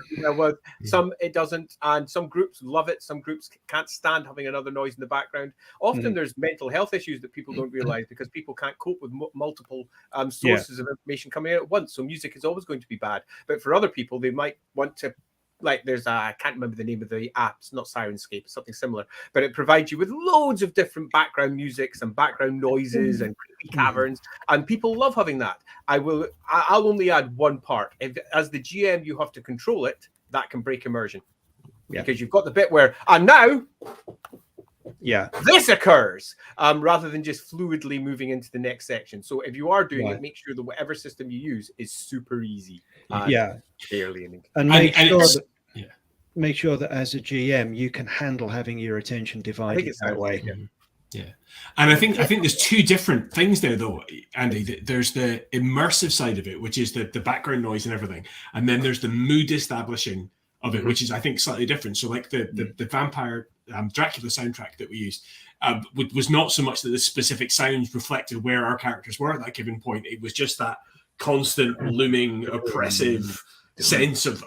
S3: Some it doesn't, and some groups love it. Some groups can't stand having another noise in the background. Often there's mental health issues that people don't realize because people can't cope with multiple sources of information coming out at once. So music is always going to be bad. But for other people, they might want to like there's I can't remember the name of the app. It's not Sirenscape, it's something similar, but it provides you with loads of different background musics and background noises and creepy caverns, and people love having that. I'll only add one part. If, as the GM, you have to control it, that can break immersion. Because you've got the bit where, and now this occurs, rather than just fluidly moving into the next section. So if you are doing it, make sure that whatever system you use is super easy. Barely
S1: and make sure that as a GM you can handle having your attention divided that way.
S5: And I think there's two different things there, though, Andy. There's the immersive side of it, which is the background noise and everything, and then there's the mood establishing of it, which is, I think, slightly different. So like the vampire Dracula soundtrack that we used was not so much that the specific sounds reflected where our characters were at that given point. It was just that constant looming oppressive sense of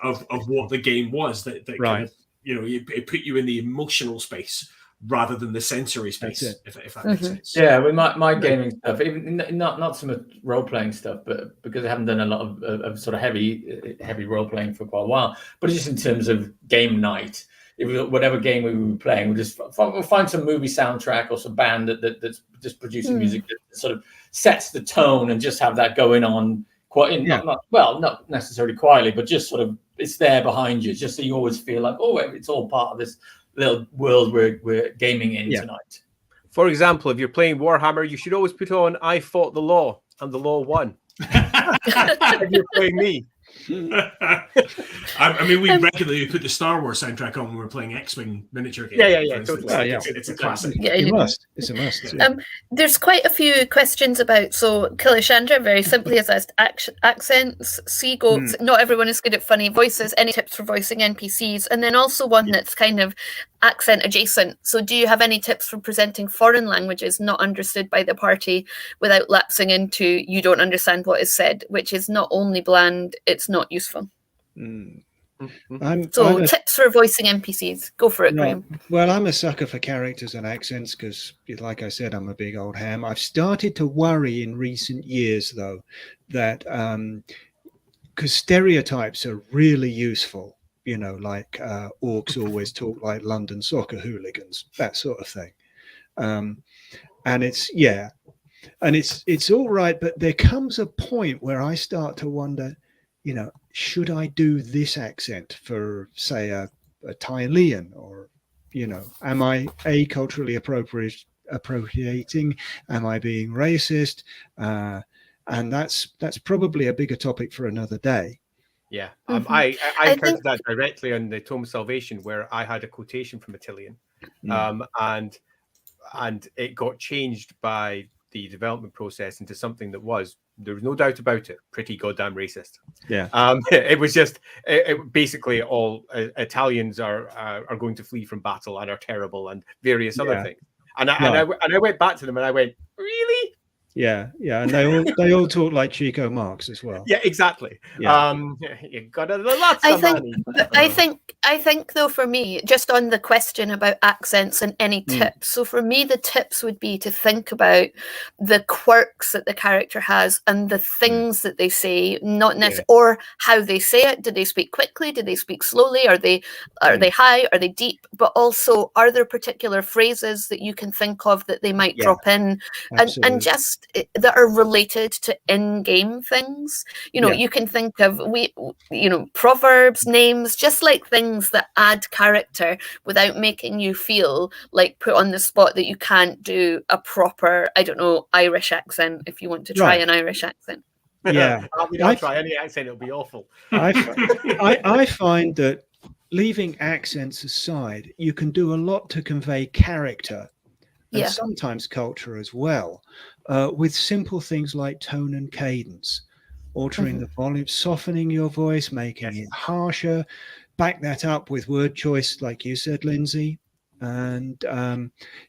S5: what the game was that kind of, it put you in the emotional space rather than the sensory space, if that makes sense.
S2: Yeah, with my gaming stuff, even not so much role-playing stuff, but because I haven't done a lot of sort of heavy role-playing for quite a while, but just in terms of game night, whatever game we were playing, we'll find some movie soundtrack or some band that's just producing music that sort of sets the tone, and just have that going on not necessarily quietly, but just sort of it's there behind you, just so you always feel like, oh, it's all part of this little world we're gaming in tonight.
S3: For example, if you're playing Warhammer, you should always put on "I fought the law and the law won." If you're playing me.
S5: I mean, we regularly put the Star Wars soundtrack on when we're playing X-Wing miniature games.
S3: Totally.
S5: It's a classic.
S1: It's a must.
S4: There's quite a few questions about, so Kilishandra very simply has asked accents, sea goats. Not everyone is good at funny voices. Any tips for voicing NPCs? And then also one that's kind of accent adjacent. So do you have any tips for presenting foreign languages not understood by the party without lapsing into you don't understand what is said, which is not only bland, it's not useful. Tips for voicing NPCs. Go for it, Graham.
S1: Well, I'm a sucker for characters and accents because, like I said, I'm a big old ham. I've started to worry in recent years, though, that because stereotypes are really useful, like orcs always talk like London soccer hooligans, that sort of thing. And it's all right, but there comes a point where I start to wonder, should I do this accent for, say, a Thailand, or, am I culturally appropriating? Am I being racist? And that's probably a bigger topic for another day.
S3: Yeah, I encountered that directly on the Tome of Salvation, where I had a quotation from Attilian, and it got changed by the development process into something that there was no doubt about it, pretty goddamn racist.
S1: Yeah.
S3: It was just basically all Italians are going to flee from battle and are terrible and various other things. And I went back to them and I went, really?
S1: Yeah, and they all talk like Chico Marx as well.
S3: Yeah, exactly. Yeah. You got a lot of money.
S4: I think though, for me, just on the question about accents and any tips. So for me, the tips would be to think about the quirks that the character has and the things that they say, not necessarily, or how they say it. Do they speak quickly? Do they speak slowly? Are they high? Are they deep? But also, are there particular phrases that you can think of that they might drop in, and just that are related to in-game things? You can think of proverbs, names, just like things that add character without making you feel like put on the spot that you can't do a proper, Irish accent if you want to try an Irish accent.
S1: Yeah,
S3: I'll try any accent, it'll be awful.
S1: I find that leaving accents aside, you can do a lot to convey character and sometimes culture as well, with simple things like tone and cadence, altering the volume, softening your voice, making it harsher. Back that up with word choice, like you said, Lindsay, and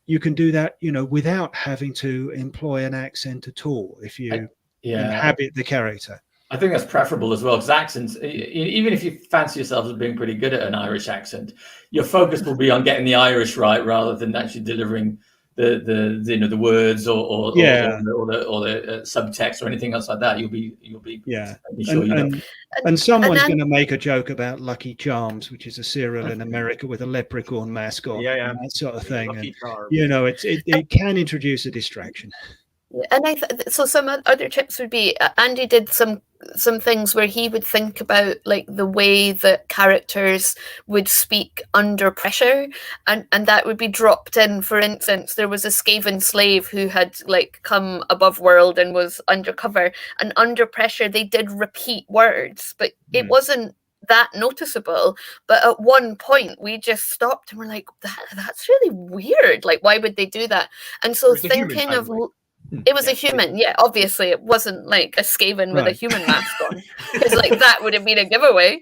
S1: you can do that, without having to employ an accent at all if you inhabit the character.
S2: I think that's preferable as well, because accents, even if you fancy yourself as being pretty good at an Irish accent, your focus will be on getting the Irish right rather than actually delivering the words or
S1: Yeah.
S2: the subtext or anything else like that. You'll be
S1: Yeah.
S2: sure you know.
S1: And someone's
S4: then-
S1: going to make a joke about Lucky Charms, which is a cereal in America with a leprechaun mascot,
S3: Yeah.
S1: and that sort of thing.
S3: Lucky
S1: And,
S3: Charms.
S1: you know, it can introduce a distraction.
S4: And so some other tips would be Andy did some things where he would think about like the way that characters would speak under pressure, and that would be dropped in. For instance, there was a Skaven slave who had like come above world and was undercover, and under pressure they did repeat words, but it wasn't that noticeable. But at one point we just stopped and we're like, that's really weird, like why would they do that? And so thinking of it was a human, yeah. Obviously, it wasn't like a Skaven with a human mask on, because like that would have been a giveaway.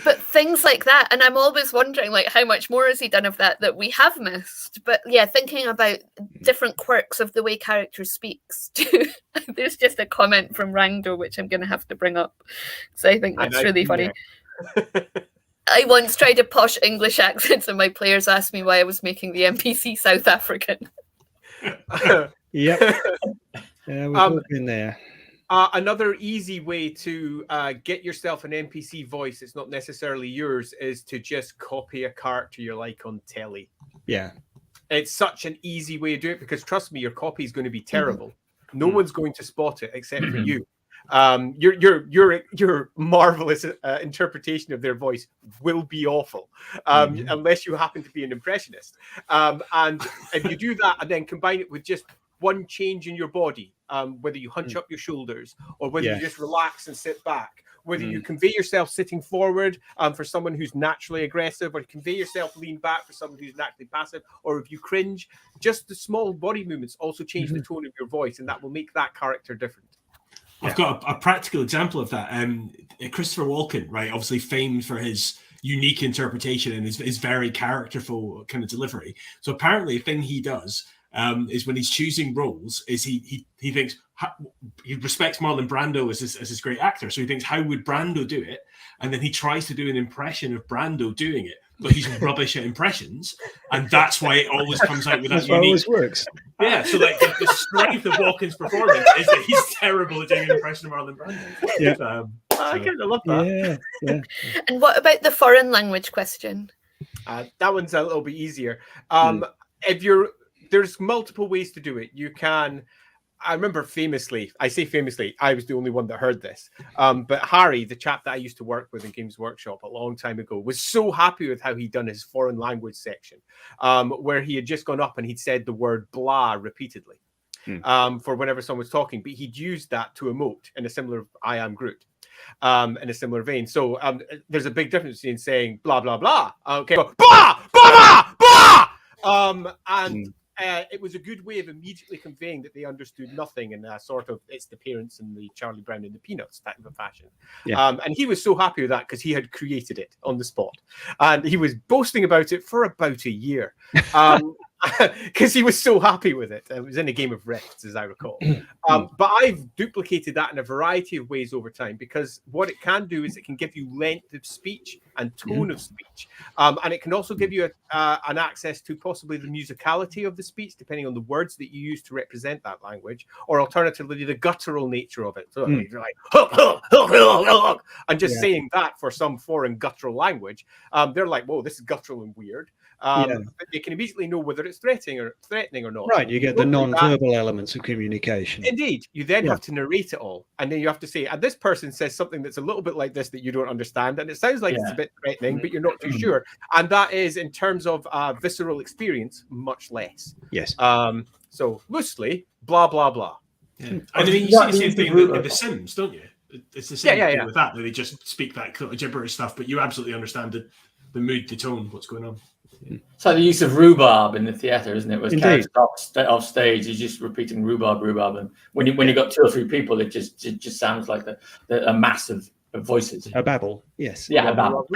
S4: But things like that, and I'm always wondering, like, how much more has he done of that we have missed? But yeah, thinking about different quirks of the way characters speaks. There's just a comment from Rangdo which I'm going to have to bring up, so I think that's really funny. I once tried a posh English accent, and my players asked me why I was making the NPC South African.
S1: Yep. Yeah, we've all been there.
S3: Another easy way to get yourself an NPC voice that's not necessarily yours is to just copy a character you like on telly.
S1: Yeah.
S3: It's such an easy way to do it, because trust me, your copy is going to be terrible. No one's going to spot it except for you. Your marvelous interpretation of their voice will be awful, unless you happen to be an impressionist. And if you do that and then combine it with just one change in your body, whether you hunch up your shoulders or whether you just relax and sit back, whether you convey yourself sitting forward for someone who's naturally aggressive, or convey yourself lean back for someone who's naturally passive, or if you cringe, just the small body movements also change the tone of your voice, and that will make that character different.
S5: I've got a practical example of that. Christopher Walken, right, obviously famed for his unique interpretation and his very characterful kind of delivery. So apparently a thing he does is when he's choosing roles, is he thinks he respects Marlon Brando as his great actor. So he thinks, how would Brando do it? And then he tries to do an impression of Brando doing it, but he's rubbish at impressions, and that's why it always comes out with that unique.
S1: Always works.
S5: Yeah, so like the strength of Walken's performance is that he's terrible at doing an impression of Marlon Brando.
S1: Yeah,
S3: I kind of love that.
S1: Yeah.
S4: And what about the foreign language question?
S3: That one's a little bit easier. There's multiple ways to do it. You can. I remember famously, I say famously, I was the only one that heard this. But Harry, the chap that I used to work with in Games Workshop a long time ago, was so happy with how he'd done his foreign language section, where he had just gone up and he'd said the word blah repeatedly for whenever someone was talking. But he'd used that to emote in a similar I am Groot. In a similar vein. So there's a big difference in saying blah, blah, blah. Okay, blah, blah, blah, blah. It was a good way of immediately conveying that they understood nothing in a sort of it's the parents and the Charlie Brown and the Peanuts type of fashion. Yeah. And he was so happy with that because he had created it on the spot. And he was boasting about it for about a year. Because he was so happy with it. It was in a game of Rifts, as I recall. But I've duplicated that in a variety of ways over time, because what it can do is it can give you length of speech and tone of speech. And it can also give you an access to possibly the musicality of the speech, depending on the words that you use to represent that language, or alternatively, the guttural nature of it. So you're like, and just saying that for some foreign guttural language, they're like, whoa, this is guttural and weird. But they can immediately know whether it's threatening or not.
S1: Right, you get the non-verbal elements of communication.
S3: Indeed. You then have to narrate it all. And then you have to say, and this person says something that's a little bit like this that you don't understand. And it sounds like it's a bit threatening, but you're not too sure. And that is, in terms of visceral experience, much less.
S1: Yes.
S3: So loosely, blah, blah, blah.
S5: Yeah. I mean, you see the same thing in The Sims, don't you? It's the same thing with that. They just speak that sort of gibberish stuff, but you absolutely understand the mood, the tone, what's going on.
S2: It's like the use of rhubarb in the theatre, isn't it? Where characters off stage is just repeating rhubarb, and when you got two or three people, it just sounds like a mass of voices.
S1: A babble, yes.
S2: Yeah, a babble.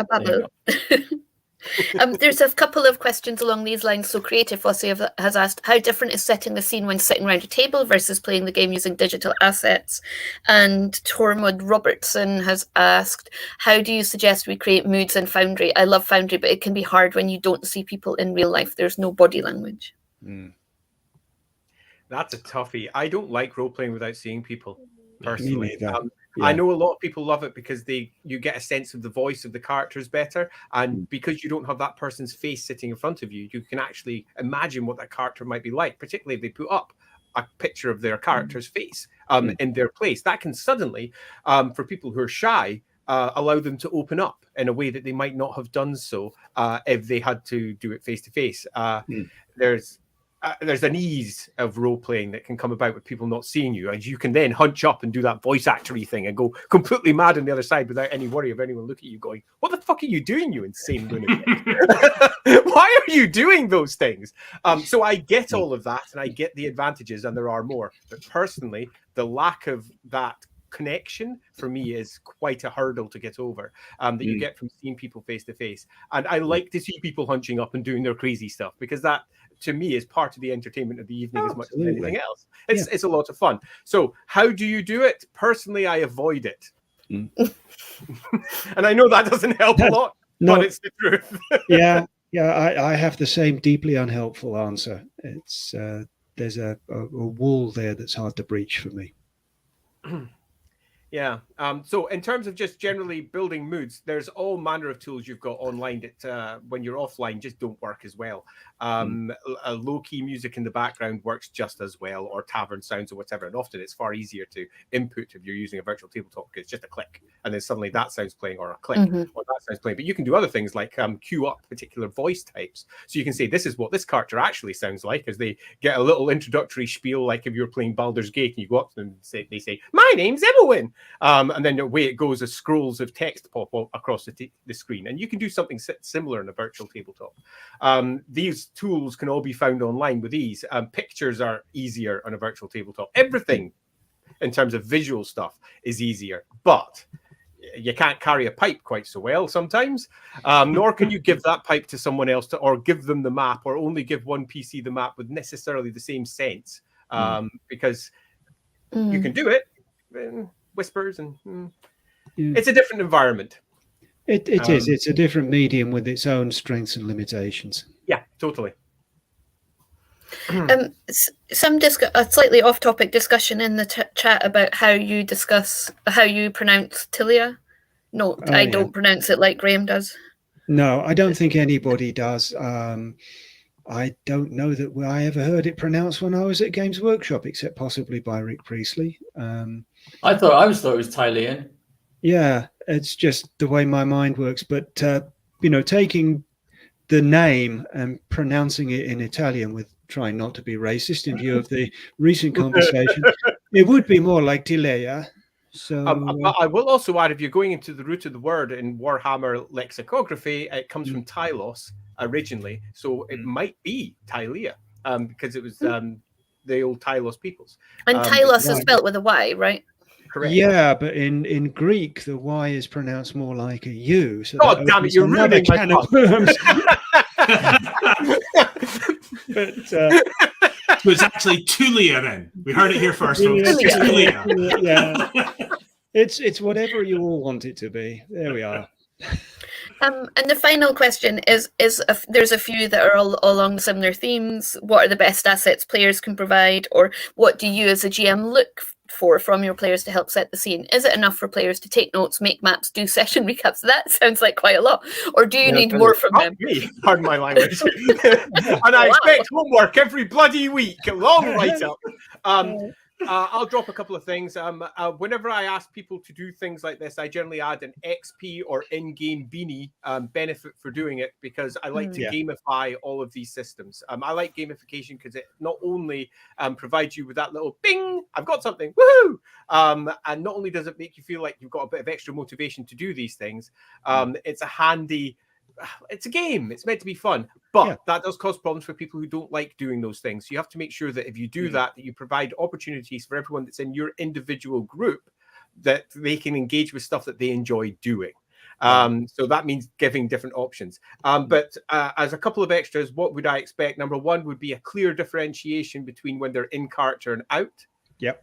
S4: There's a couple of questions along these lines. So Creative Fussy has asked, how different is setting the scene when sitting around a table versus playing the game using digital assets? And Tormod Robertson has asked, how do you suggest we create moods in Foundry? I love Foundry, but it can be hard when you don't see people in real life. There's no body language.
S3: That's a toughie. I don't like role-playing without seeing people, personally.
S1: Yeah.
S3: I know a lot of people love it because you get a sense of the voice of the characters better, and because you don't have that person's face sitting in front of you, you can actually imagine what that character might be like, particularly if they put up a picture of their character's face in their place. That can suddenly, for people who are shy, allow them to open up in a way that they might not have done so if they had to do it face-to-face. There's an ease of role playing that can come about with people not seeing you, and you can then hunch up and do that voice actory thing and go completely mad on the other side without any worry of anyone looking at you going, "What the fuck are you doing, you insane lunatic? Why are you doing those things?" So I get all of that, and I get the advantages, and there are more. But personally, the lack of that connection for me is quite a hurdle to get over that you get from seeing people face to face. And I like to see people hunching up and doing their crazy stuff, because that, to me, is part of the entertainment of the evening as much as anything else. It's a lot of fun. So how do you do it? Personally, I avoid it. And I know that doesn't help a lot, but it's the truth. Yeah,
S1: I have the same deeply unhelpful answer. It's there's a wall there that's hard to breach for me.
S3: Yeah. So in terms of just generally building moods, there's all manner of tools you've got online that when you're offline just don't work as well. A low-key music in the background works just as well, or tavern sounds or whatever. And often it's far easier to input if you're using a virtual tabletop, because it's just a click, and then suddenly that sounds playing, or a click, or that sounds playing. But you can do other things like queue up particular voice types. So you can say, this is what this character actually sounds like, as they get a little introductory spiel, like if you're playing Baldur's Gate and you go up to them and they say, "My name's Evelyn." And then away it goes as scrolls of text pop up across the screen. And you can do something similar in a virtual tabletop. These tools can all be found online with ease. Pictures are easier on a virtual tabletop. Everything in terms of visual stuff is easier. But you can't carry a pipe quite so well sometimes, nor can you give that pipe to someone else or give them the map, or only give one PC the map with necessarily the same sense, because you can do it. Whispers and it's a different environment.
S1: It is. It's a different medium with its own strengths and limitations.
S3: Yeah, totally.
S4: Some a slightly off-topic discussion in the chat about how you pronounce Tilia. No, I don't pronounce it like Graham does.
S1: No, I don't think anybody does. I don't know that I ever heard it pronounced when I was at Games Workshop, except possibly by Rick Priestley.
S2: I always thought it was Tylian.
S1: Yeah, it's just the way my mind works. But taking the name and pronouncing it in Italian, with trying not to be racist in view of the recent conversation, it would be more like Tilea. So
S3: I will also add, if you're going into the root of the word in Warhammer lexicography, it comes from Tylos originally, so it might be Tylea, because it was the old Tylos peoples.
S4: And Tylos is spelled with a Y, right?
S3: Correct.
S1: Yeah, but in Greek, the Y is pronounced more like a U. So
S3: God damn it, you're ruining my
S1: can of worms. But
S5: so it's actually Tulia then. We heard it here first, folks. Tulia.
S1: Yeah. It's whatever you all want it to be. There we are.
S4: And the final question is there's a few that are all along similar themes. What are the best assets players can provide, or what do you as a GM look for from your players to help set the scene? Is it enough for players to take notes, make maps, do session recaps? That sounds like quite a lot. Or do you need more from them?
S3: Me, pardon my language. And I expect homework every bloody week, a long write-up. I'll drop a couple of things. Whenever I ask people to do things like this, I generally add an XP or in-game beanie benefit for doing it, because I like to gamify all of these systems. I like gamification because it not only provides you with that little bing, I've got something, woohoo! And not only does it make you feel like you've got a bit of extra motivation to do these things, it's a handy... It's a game. It's meant to be fun, but that does cause problems for people who don't like doing those things. So you have to make sure that if you do that you provide opportunities for everyone that's in your individual group, that they can engage with stuff that they enjoy doing. So that means giving different options. But as a couple of extras, what would I expect? Number one would be a clear differentiation between when they're in character and out.
S1: Yep.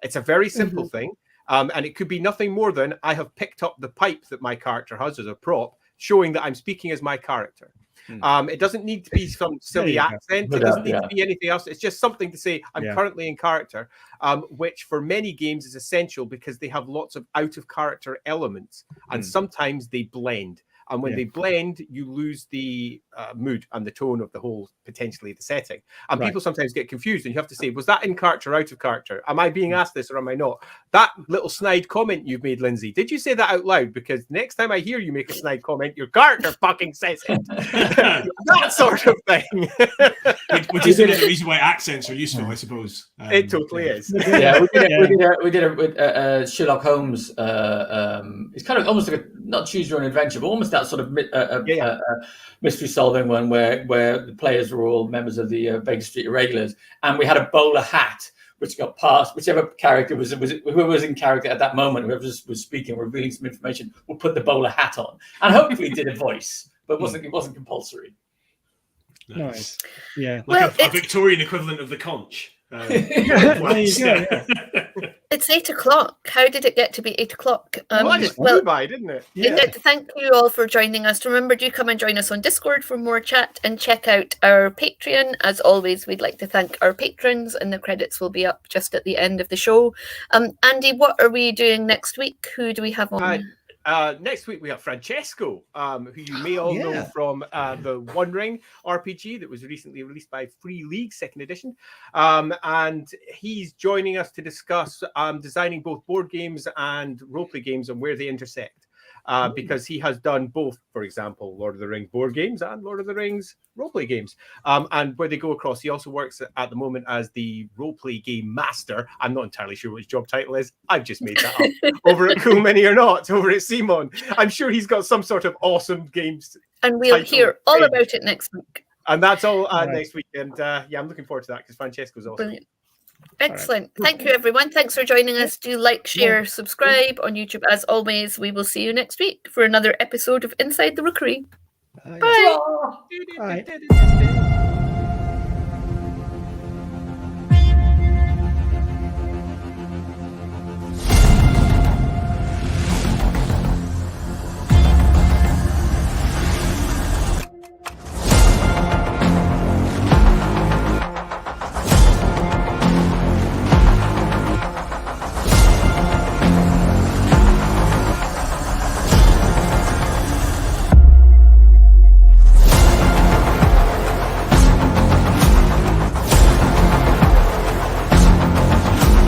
S3: It's a very simple thing. And it could be nothing more than I have picked up the pipe that my character has as a prop, showing that I'm speaking as my character. It doesn't need to be some silly accent. It doesn't need to be anything else. It's just something to say I'm currently in character, which for many games is essential because they have lots of out of character elements, and sometimes they blend. And when they blend, you lose the mood and the tone of the whole, potentially the setting. And people sometimes get confused, and you have to say, was that in character or out of character? Am I being asked this or am I not? That little snide comment you've made, Lindsay, did you say that out loud? Because next time I hear you make a snide comment, your character fucking says it. That sort of thing.
S5: Which is the reason why accents are useful, I suppose.
S3: It totally is.
S2: Yeah, we did it with Sherlock Holmes. It's kind of almost like not choose your own adventure, but almost that sort of mystery solving one where the players were all members of the Baker Street Irregulars, and we had a bowler hat which got passed. Whichever character was whoever was in character at that moment, whoever was speaking, revealing some information, would put the bowler hat on, and hopefully did a voice, but it wasn't compulsory.
S1: Nice. Yeah.
S5: Like a Victorian equivalent of the conch.
S4: It's 8 o'clock. How did it get to be 8 o'clock?
S3: Flew by, didn't it?
S4: We'd like to thank you all for joining us. Remember, do come and join us on Discord for more chat and check out our Patreon. As always, we'd like to thank our patrons, and the credits will be up just at the end of the show. Andy, what are we doing next week? Who do we have on?
S3: Next week we have Francesco, who you may all know from the One Ring RPG that was recently released by Free League 2nd edition. And he's joining us to discuss designing both board games and roleplay games and where they intersect. Because he has done both, for example, Lord of the Rings board games and Lord of the Rings roleplay games. And where they go across, he also works at the moment as the roleplay game master. I'm not entirely sure what his job title is. I've just made that up. Over at Cool Mini or Not, over at Simon. I'm sure he's got some sort of awesome games.
S4: And we'll hear all about it next week.
S3: And that's all next week. And I'm looking forward to that because Francesco's awesome.
S4: Brilliant. Excellent. Thank you, everyone. Thanks for joining us. Do like, share, subscribe on YouTube. As always, we will see you next week for another episode of Inside the Rookery. Bye.
S1: Bye.